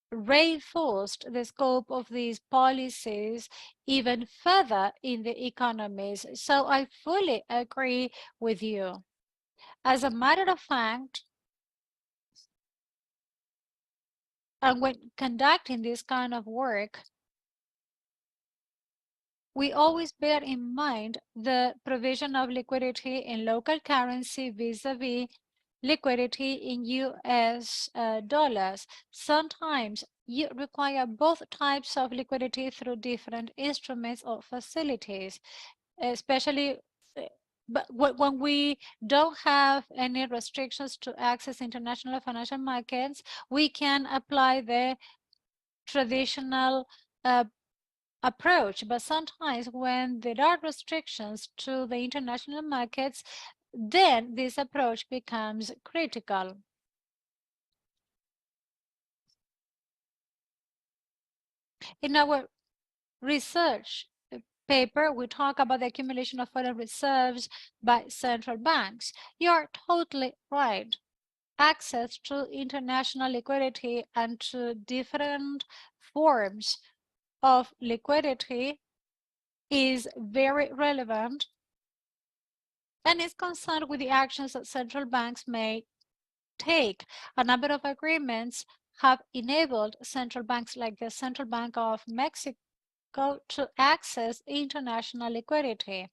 reinforced the scope of these policies even further in the economies. So I fully agree with you. As a matter of fact, and when conducting this kind of work, we always bear in mind the provision of liquidity in local currency vis-a-vis liquidity in US dollars. Sometimes you require both types of liquidity through different instruments or facilities, especially but when we don't have any restrictions to access international financial markets, we can apply the traditional approach. But sometimes when there are restrictions to the international markets, then this approach becomes critical. In our research paper, we talk about the accumulation of foreign reserves by central banks. You're totally right. Access to international liquidity and to different forms of liquidity is very relevant and is concerned with the actions that central banks may take. A number of agreements have enabled central banks like the Central Bank of Mexico to access international liquidity.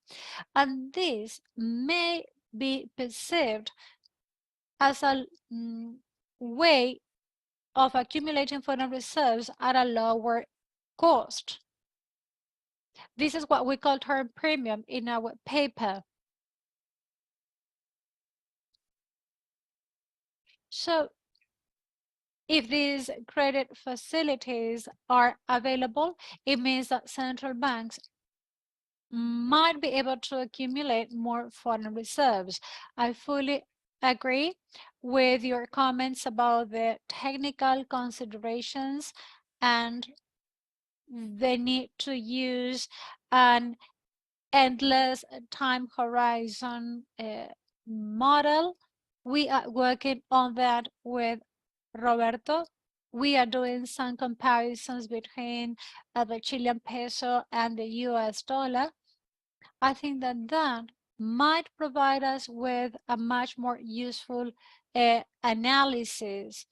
And this may be perceived as a way of accumulating foreign reserves at a lower cost. This is what we call term premium in our paper. So if these credit facilities are available, it means that central banks might be able to accumulate more foreign reserves. I fully agree with your comments about the technical considerations and the need to use an endless time horizon model. We are working on that with Roberto. We are doing some comparisons between the Chilean peso and the US dollar. I think that that might provide us with a much more useful analysis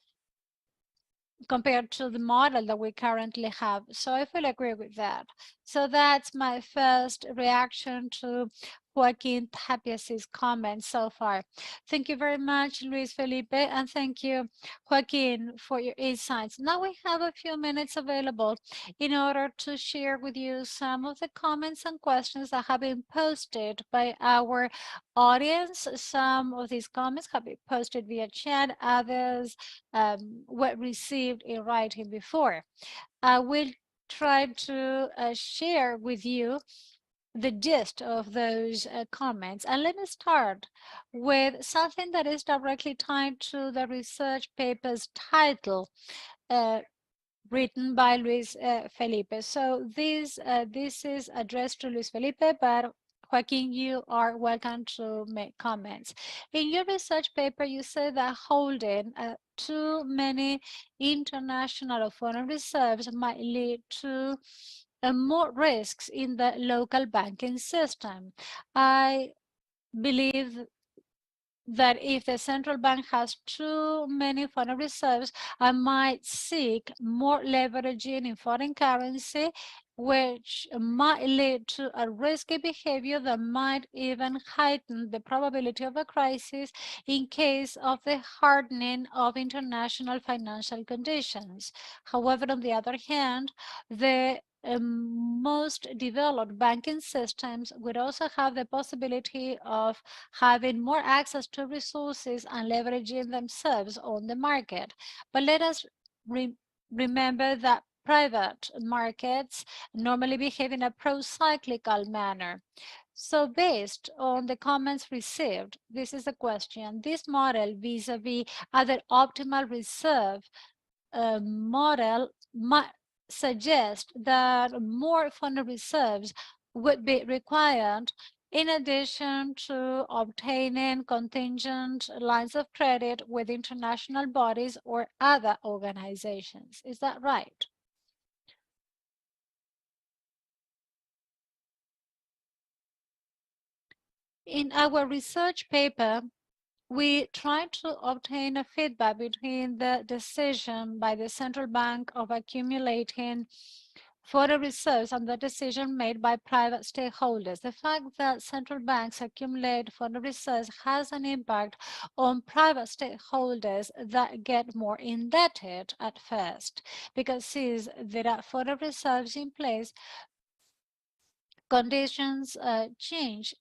compared to the model that we currently have. So I fully agree with that. So that's my first reaction to Joaquin Tapias's comments so far. Thank you very much, Luis Felipe, and thank you, Joaquin, for your insights. Now we have a few minutes available in order to share with you some of the comments and questions that have been posted by our audience. Some of these comments have been posted via chat, others were received in writing before. I will try to share with you the gist of those comments. And let me start with something that is directly tied to the research paper's title. written by Luis Felipe. So this is addressed to Luis Felipe, but Joaquin, you are welcome to make comments. In your research paper, you say that holding too many international or foreign reserves might lead to more risks in the local banking system. I believe that if the central bank has too many foreign reserves, I might seek more leveraging in foreign currency, which might lead to a risky behavior that might even heighten the probability of a crisis in case of the hardening of international financial conditions. However, on the other hand, the most developed banking systems would also have the possibility of having more access to resources and leveraging themselves on the market. But let us remember that private markets normally behave in a pro-cyclical manner. So based on the comments received, this is the question. This model vis-a-vis other optimal reserve model might suggest that more fund reserves would be required in addition to obtaining contingent lines of credit with international bodies or other organizations. Is that right? In our research paper, we tried to obtain a feedback between the decision by the central bank of accumulating foreign reserves and the decision made by private stakeholders. The fact that central banks accumulate foreign reserves has an impact on private stakeholders that get more indebted at first, because since there are foreign reserves in place, conditions change,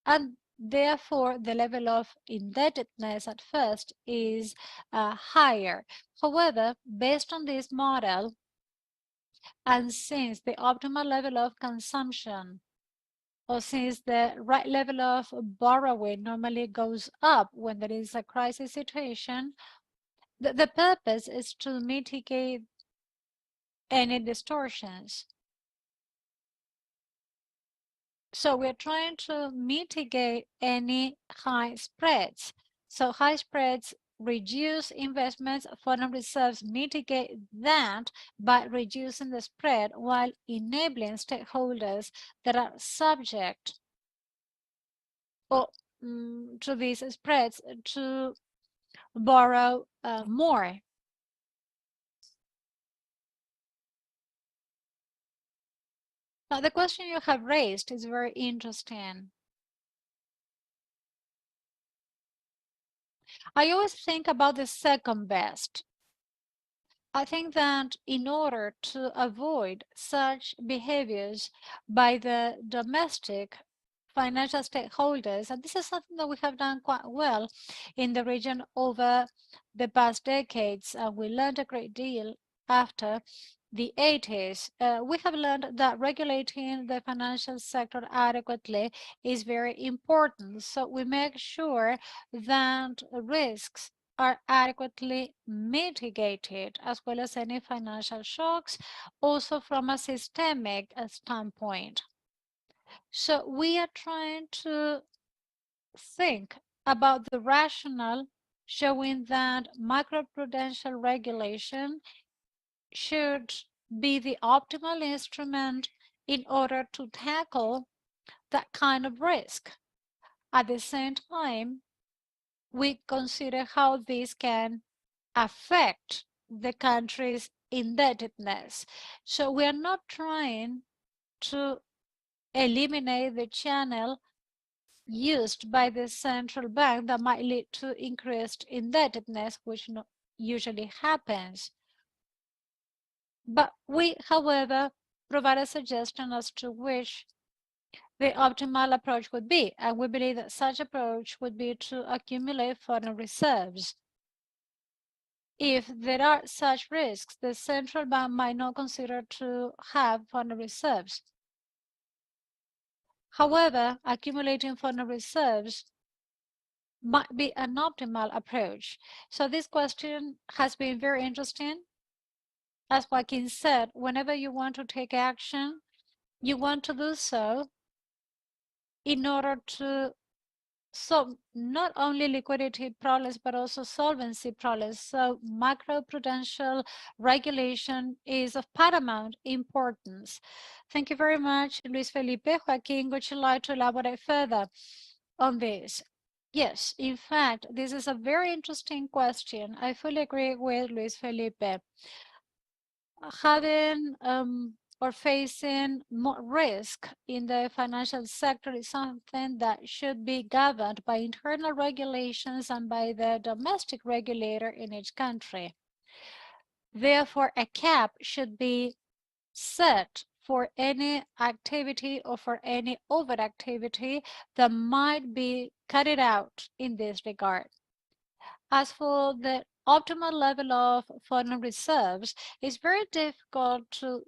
and therefore the level of indebtedness at first is higher. However, based on this model, and since the optimal level of consumption, or since the right level of borrowing normally goes up when there is a crisis situation, the purpose is to mitigate any distortions. So we're trying to mitigate any high spreads. So high spreads reduce investments, foreign reserves mitigate that by reducing the spread while enabling stakeholders that are subject or, to these spreads to borrow more. Now, the question you have raised is very interesting. I always think about the second best. I think that in order to avoid such behaviors by the domestic financial stakeholders, and this is something that we have done quite well in the region over the past decades, we learned a great deal after the 80s. We have learned that regulating the financial sector adequately is very important. So we make sure that risks are adequately mitigated, as well as any financial shocks, also from a systemic standpoint. So we are trying to think about the rationale showing that macroprudential regulation should be the optimal instrument in order to tackle that kind of risk. At the same time, we consider how this can affect the country's indebtedness. So we are not trying to eliminate the channel used by the central bank that might lead to increased indebtedness, which usually happens. But we, however, provide a suggestion as to which the optimal approach would be, and we believe that such approach would be to accumulate foreign reserves. If there are such risks, the central bank might not consider to have foreign reserves. However, accumulating foreign reserves might be an optimal approach. So this question has been very interesting. As Joaquin said, whenever you want to take action, you want to do so in order to solve not only liquidity problems, but also solvency problems. So macroprudential regulation is of paramount importance. Thank you very much, Luis Felipe. Joaquin, would you like to elaborate further on this? Yes, in fact, this is a very interesting question. I fully agree with Luis Felipe. Having or facing more risk in the financial sector is something that should be governed by internal regulations and by the domestic regulator in each country. Therefore, a cap should be set for any activity or for any overactivity that might be carried out in this regard. As for the optimal level of foreign reserves, it's very difficult to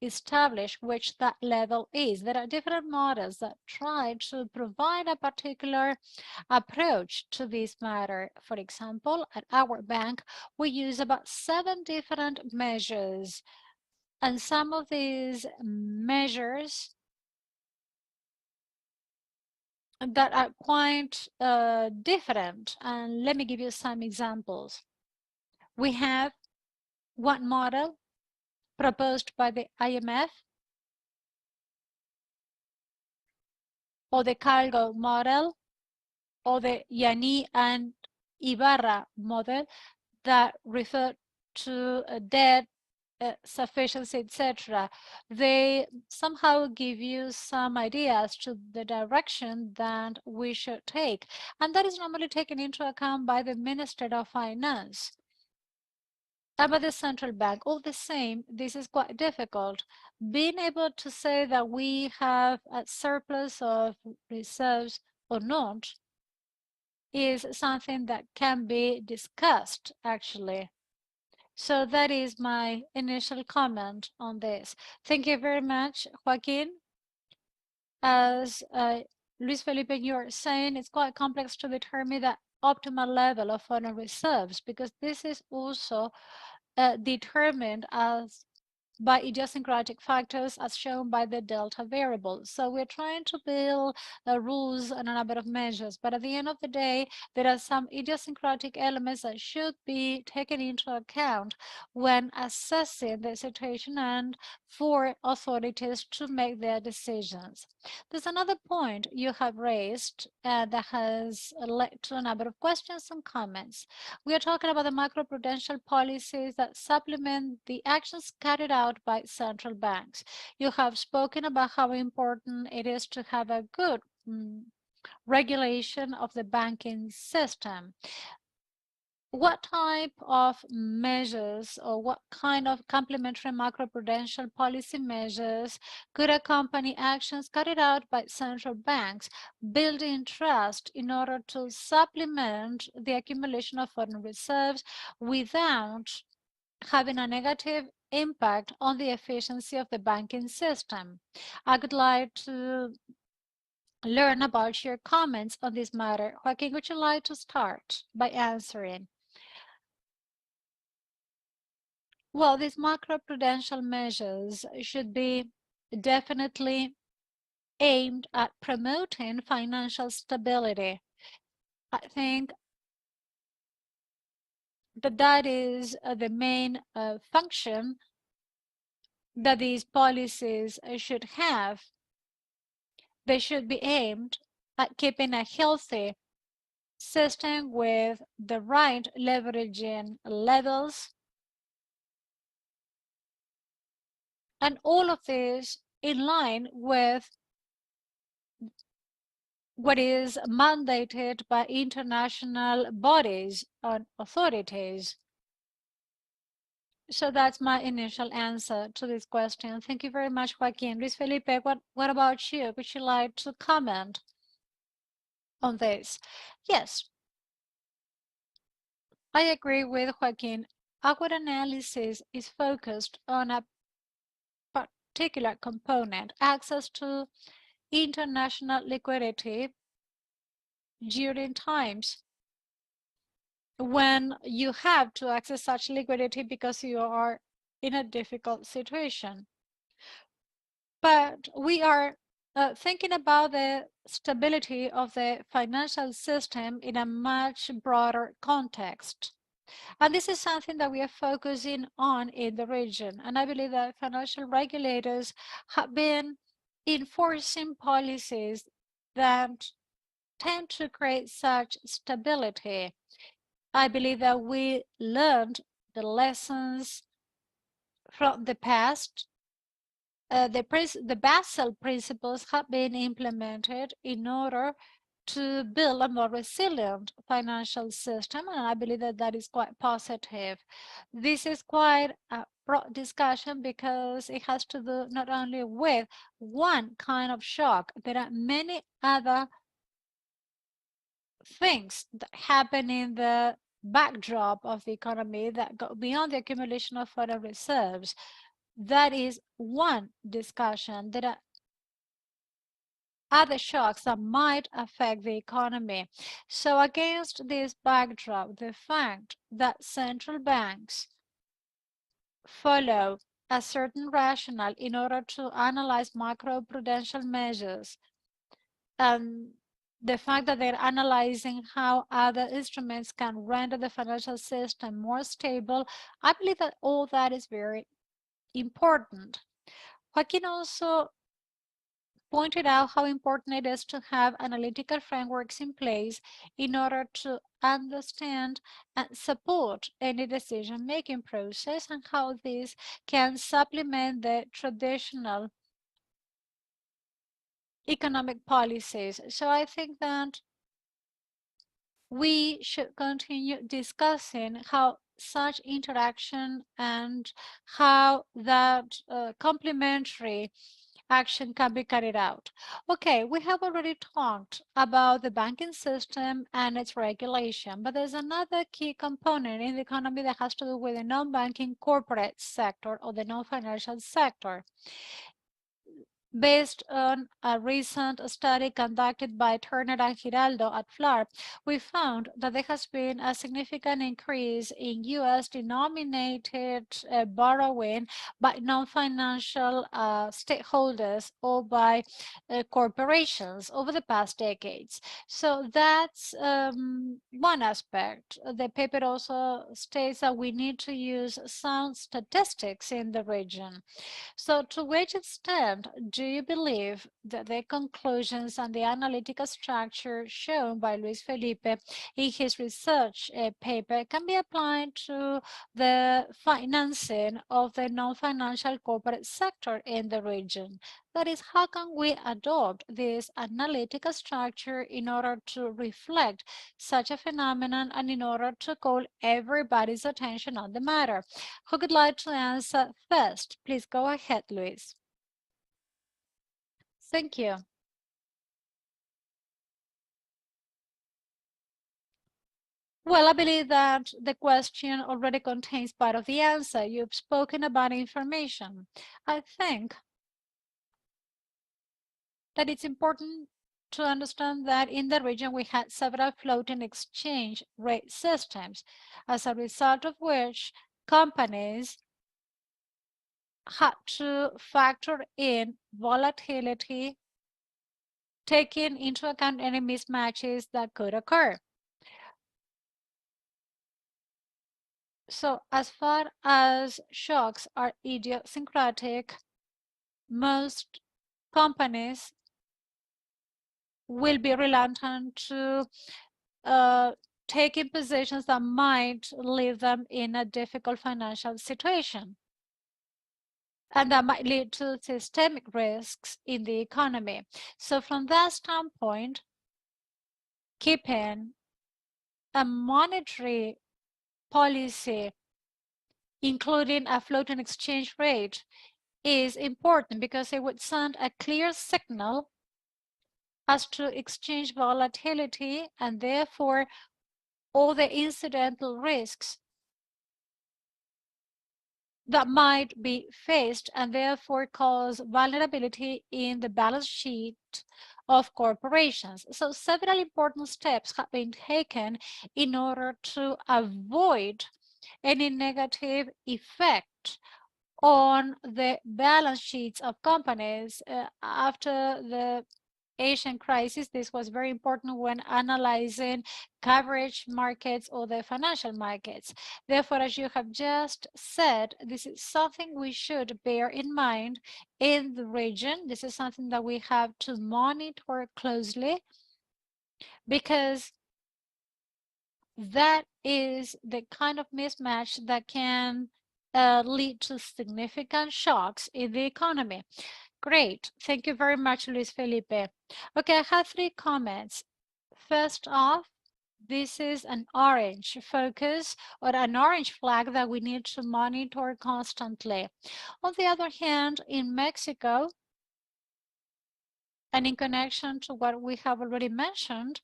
establish which that level is. There are different models that try to provide a particular approach to this matter. For example, at our bank, we use about 7 different measures, and some of these measures that are quite different. And let me give you some examples. We have one model proposed by the IMF, or the cargo model, or the Yani and Ibarra model that refer to debt sufficiency, etc. They somehow give you some ideas to the direction that we should take. And that is normally taken into account by the Minister of Finance. About the central bank, all the same, this is quite difficult. Being able to say that we have a surplus of reserves or not is something that can be discussed, actually. So that is my initial comment on this. Thank you very much, Joaquin. As Luis Felipe, you're saying, it's quite complex to determine the optimal level of foreign reserves, because this is also determined as by idiosyncratic factors as shown by the delta variable. So we're trying to build rules and a number of measures, but at the end of the day, there are some idiosyncratic elements that should be taken into account when assessing the situation and for authorities to make their decisions. There's another point you have raised that has led to a number of questions and comments. We are talking about the macroprudential policies that supplement the actions carried out by central banks. You have spoken about how important it is to have a good regulation of the banking system. What type of measures or what kind of complementary macroprudential policy measures could accompany actions carried out by central banks, building trust in order to supplement the accumulation of foreign reserves without having a negative impact on the efficiency of the banking system? I would like to learn about your comments on this matter. Joaquin, would you like to start by answering? Well, these macroprudential measures should be definitely aimed at promoting financial stability. I think that that is the main function that these policies should have. They should be aimed at keeping a healthy system with the right leveraging levels, and all of this in line with what is mandated by international bodies and authorities. So that's my initial answer to this question. Thank you very much, Joaquin. Luis Felipe, what about you? Would you like to comment on this? Yes, I agree with Joaquin. Our analysis is focused on a particular component, access to international liquidity during times when you have to access such liquidity because you are in a difficult situation. But we are thinking about the stability of the financial system in a much broader context. And this is something that we are focusing on in the region. And I believe that financial regulators have been enforcing policies that tend to create such stability. I believe that we learned the lessons from the past. The Basel principles have been implemented in order to build a more resilient financial system, and I believe that that is quite positive. This is quite a broad discussion because it has to do not only with one kind of shock, there are many other things that happen in the backdrop of the economy that go beyond the accumulation of foreign reserves. That is one discussion. There are other shocks that might affect the economy. So against this backdrop, the fact that central banks follow a certain rationale in order to analyze macroprudential measures, and the fact that they're analyzing how other instruments can render the financial system more stable, I believe that all that is very important. Joaquin also pointed out how important it is to have analytical frameworks in place in order to understand and support any decision-making process, and how this can supplement the traditional economic policies. So I think that we should continue discussing how such interaction and how that complementary action can be carried out. Okay, we have already talked about the banking system and its regulation, but there's another key component in the economy that has to do with the non-banking corporate sector or the non-financial sector. Based on a recent study conducted by Turner and Giraldo at FLAR, we found that there has been a significant increase in US denominated borrowing by non-financial stakeholders or by corporations over the past decades. So that's one aspect. The paper also states that we need to use sound statistics in the region. So to which extent do you believe that the conclusions and the analytical structure shown by Luis Felipe in his research paper can be applied to the financing of the non-financial corporate sector in the region? That is, how can we adopt this analytical structure in order to reflect such a phenomenon and in order to call everybody's attention on the matter? Who would like to answer first? Please go ahead, Luis. Thank you. Well, I believe that the question already contains part of the answer. You've spoken about information. I think that it's important to understand that in the region we had several floating exchange rate systems, as a result of which companies had to factor in volatility, taking into account any mismatches that could occur. So as far as shocks are idiosyncratic, most companies will be reluctant to take in positions that might leave them in a difficult financial situation. And that might lead to systemic risks in the economy. So from that standpoint, keeping a monetary policy, including a floating exchange rate, is important because it would send a clear signal as to exchange volatility and therefore all the incidental risks that might be faced and therefore cause vulnerability in the balance sheet of corporations. So several important steps have been taken in order to avoid any negative effect on the balance sheets of companies after the Asian crisis. This was very important when analyzing coverage markets or the financial markets. Therefore, as you have just said, this is something we should bear in mind in the region. This is something that we have to monitor closely, because that is the kind of mismatch that can lead to significant shocks in the economy. Great. Thank you very much, Luis Felipe. Okay, I have 3 comments. First off, this is an orange focus or an orange flag that we need to monitor constantly. On the other hand, in Mexico, and in connection to what we have already mentioned,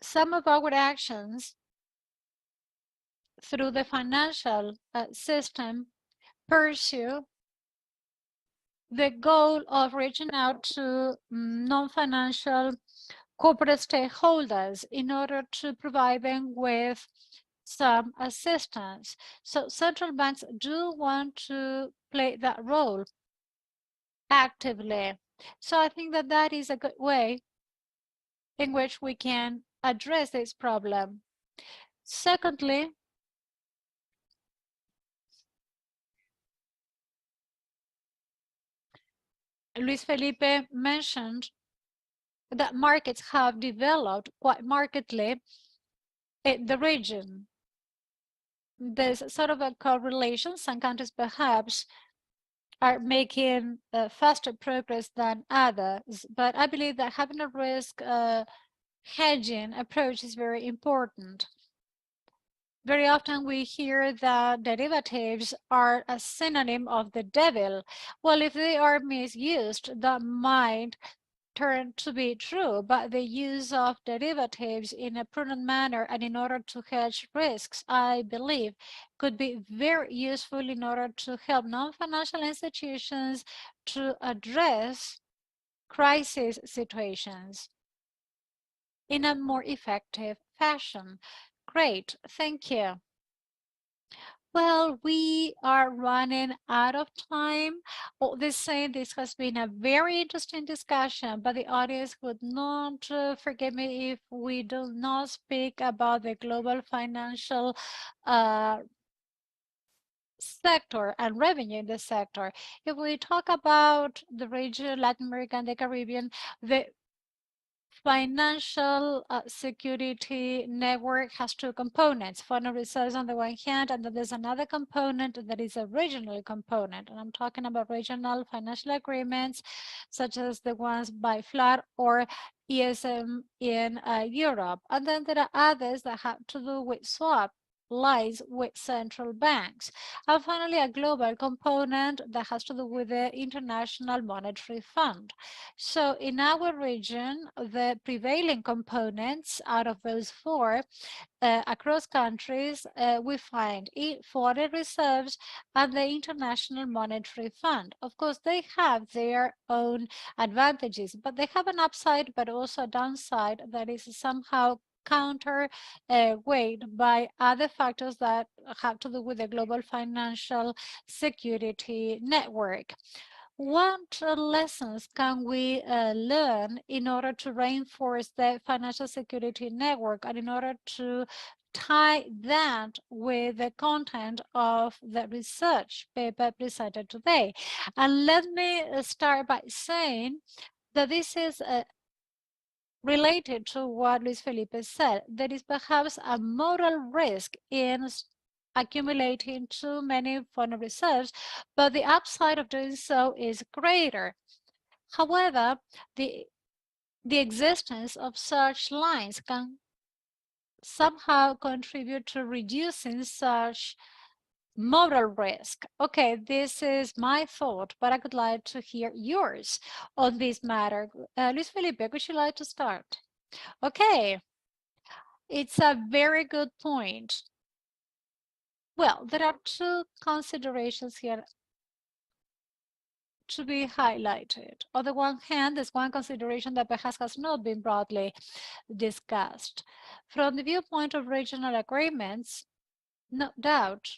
some of our actions through the financial system pursue the goal of reaching out to non-financial corporate stakeholders in order to provide them with some assistance. So central banks do want to play that role actively. So I think that that is a good way in which we can address this problem. Secondly, Luis Felipe mentioned that markets have developed quite markedly in the region. There's sort of a correlation. Some countries perhaps are making faster progress than others, but I believe that having a risk hedging approach is very important. Very often we hear that derivatives are a synonym of the devil. Well, if they are misused, that might turn to be true, but the use of derivatives in a prudent manner and in order to hedge risks, I believe, could be very useful in order to help non-financial institutions to address crisis situations in a more effective fashion. Great, thank you. Well, we are running out of time. All this saying, this has been a very interesting discussion, but the audience would not forgive me if we do not speak about the global financial sector and revenue in the sector. If we talk about the region, Latin America and the Caribbean, the financial security network has 2 components: foreign reserves on the one hand, and then there's another component that is a regional component. And I'm talking about regional financial agreements, such as the ones by FLAR or ESM in Europe. And then there are others that have to do with swap lines with central banks. And finally, a global component that has to do with the International Monetary Fund. So in our region, the prevailing components out of those 4 across countries, we find foreign reserves and the International Monetary Fund. Of course, they have their own advantages, but they have an upside, but also a downside that is somehow counter weighed by other factors that have to do with the global financial security network. What lessons can we learn in order to reinforce the financial security network and in order to tie that with the content of the research paper presented today? And let me start by saying that this is related to what Luis Felipe said. There is perhaps a moral risk in accumulating too many foreign reserves, but the upside of doing so is greater. However, the existence of such lines can somehow contribute to reducing such moral risk. Okay, this is my thought, but I would like to hear yours on this matter. Luis Felipe, would you like to start? Okay, it's a very good point. Well, there are 2 considerations here. to be highlighted. On the one hand, there's one consideration that perhaps has not been broadly discussed. From the viewpoint of regional agreements, no doubt,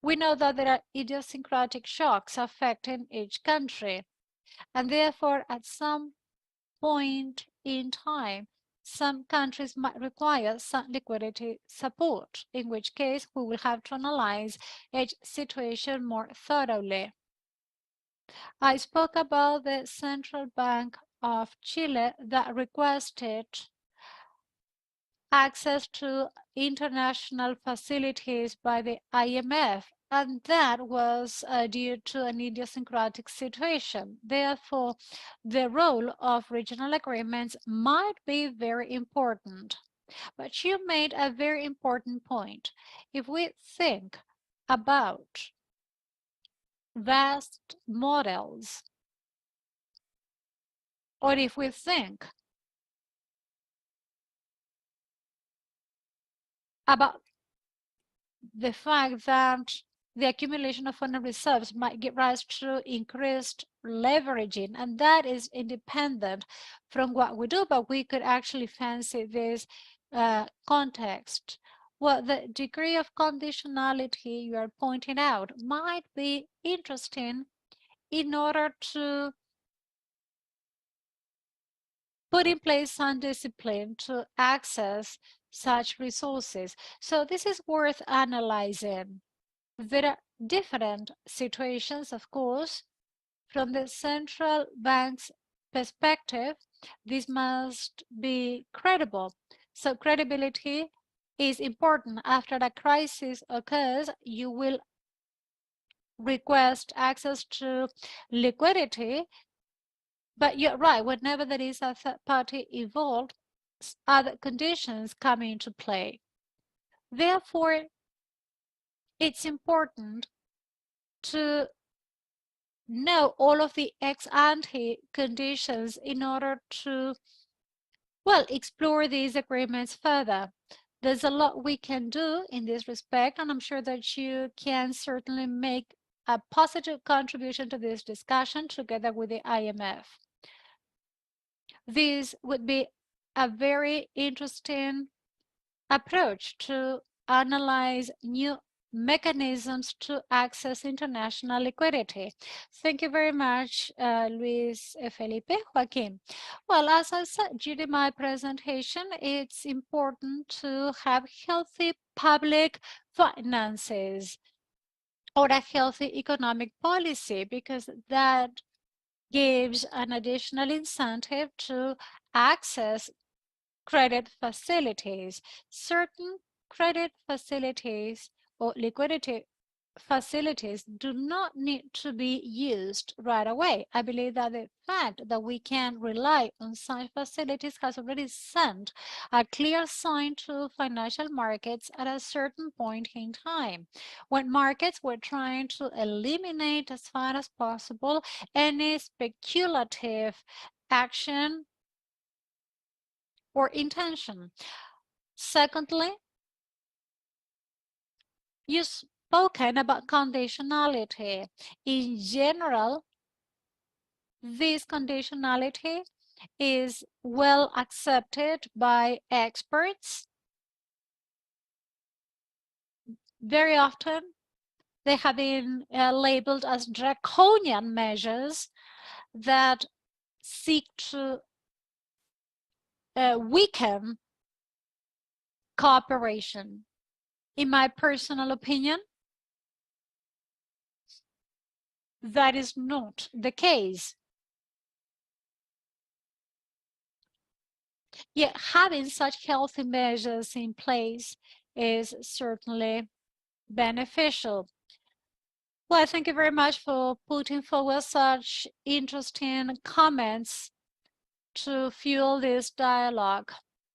we know that there are idiosyncratic shocks affecting each country, and therefore, at some point in time, some countries might require some liquidity support, in which case we will have to analyze each situation more thoroughly. I spoke about the Central Bank of Chile that requested access to international facilities by the IMF, and that was due to an idiosyncratic situation. Therefore, the role of regional agreements might be very important. But you made a very important point. If we think about vast models, or if we think about the fact that the accumulation of foreign reserves might give rise to increased leveraging, and that is independent from what we do, but we could actually fancy this context. Well, the degree of conditionality you are pointing out might be interesting in order to put in place some discipline to access such resources. So this is worth analyzing. There are different situations, of course. From the central bank's perspective, this must be credible. So credibility is important. After a crisis occurs, you will request access to liquidity. But you're right, whenever there is a third party involved, other conditions come into play. Therefore, it's important to know all of the ex-ante conditions in order to, well, explore these agreements further. There's a lot we can do in this respect, and I'm sure that you can certainly make a positive contribution to this discussion together with the IMF. This would be a very interesting approach to analyze new mechanisms to access international liquidity. Thank you very much, Luis Felipe. Joaquin. Well, as I said during my presentation, it's important to have healthy public finances or a healthy economic policy, because that gives an additional incentive to access credit facilities. Certain credit facilities or liquidity facilities do not need to be used right away. I believe that the fact that we can rely on such facilities has already sent a clear sign to financial markets at a certain point in time, when markets were trying to eliminate as far as possible any speculative action or intention. Secondly, you've spoken about conditionality. In general, this conditionality is well accepted by experts. Very often, they have been labeled as draconian measures that seek to weaken cooperation. In my personal opinion, that is not the case. Yet having such healthy measures in place is certainly beneficial. Well, thank you very much for putting forward such interesting comments to fuel this dialogue.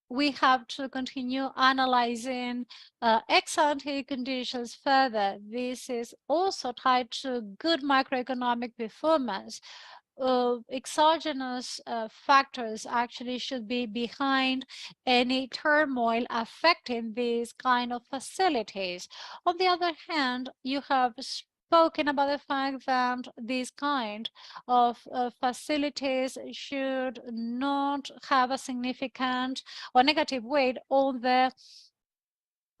We have to continue analyzing ex-ante conditions further. This is also tied to good macroeconomic performance. Exogenous factors actually should be behind any turmoil affecting these kind of facilities. On the other hand, you have spoken about the fact that this kind of facilities should not have a significant or negative weight on the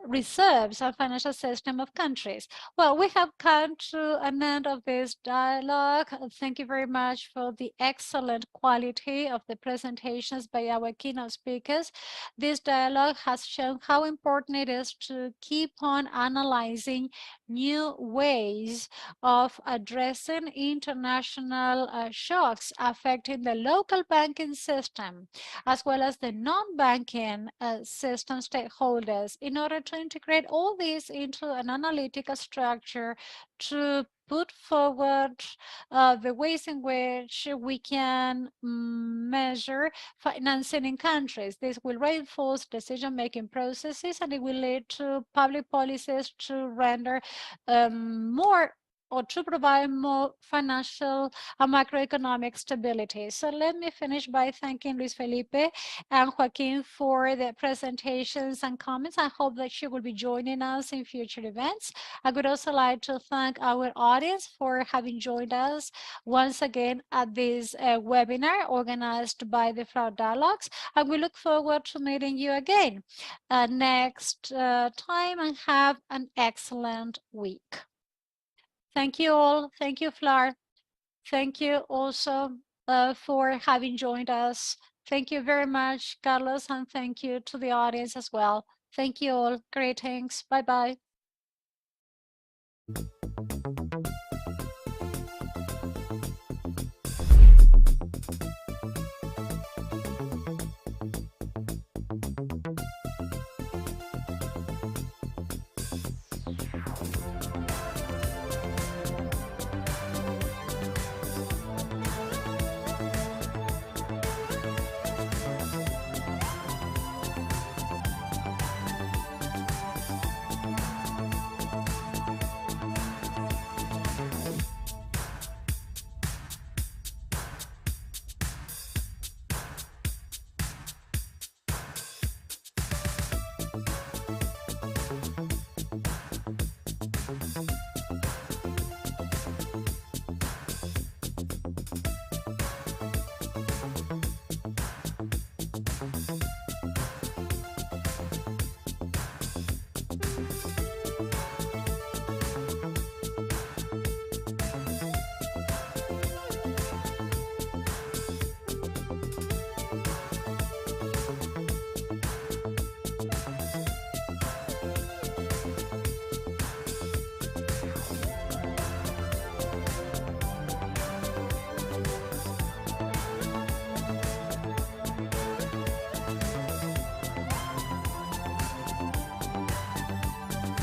reserves and financial system of countries. Well, we have come to an end of this dialogue. Thank you very much for the excellent quality of the presentations by our keynote speakers. This dialogue has shown how important it is to keep on analyzing new ways of addressing international shocks affecting the local banking system, as well as the non-banking system stakeholders, in order to integrate all these into an analytical structure to put forward the ways in which we can measure financing in countries. This will reinforce decision-making processes, and it will lead to public policies to render more or to provide more financial and macroeconomic stability. So let me finish by thanking Luis Felipe and Joaquin for the presentations and comments. I hope that you will be joining us in future events. I would also like to thank our audience for having joined us once again at this webinar organized by the FLAR Dialogues. And we look forward to meeting you again next time, and have an excellent week. Thank you all. Thank you, FLAR. Thank you also for having joined us. Thank you very much, Carlos, and thank you to the audience as well. Thank you all. Greetings. Bye-bye.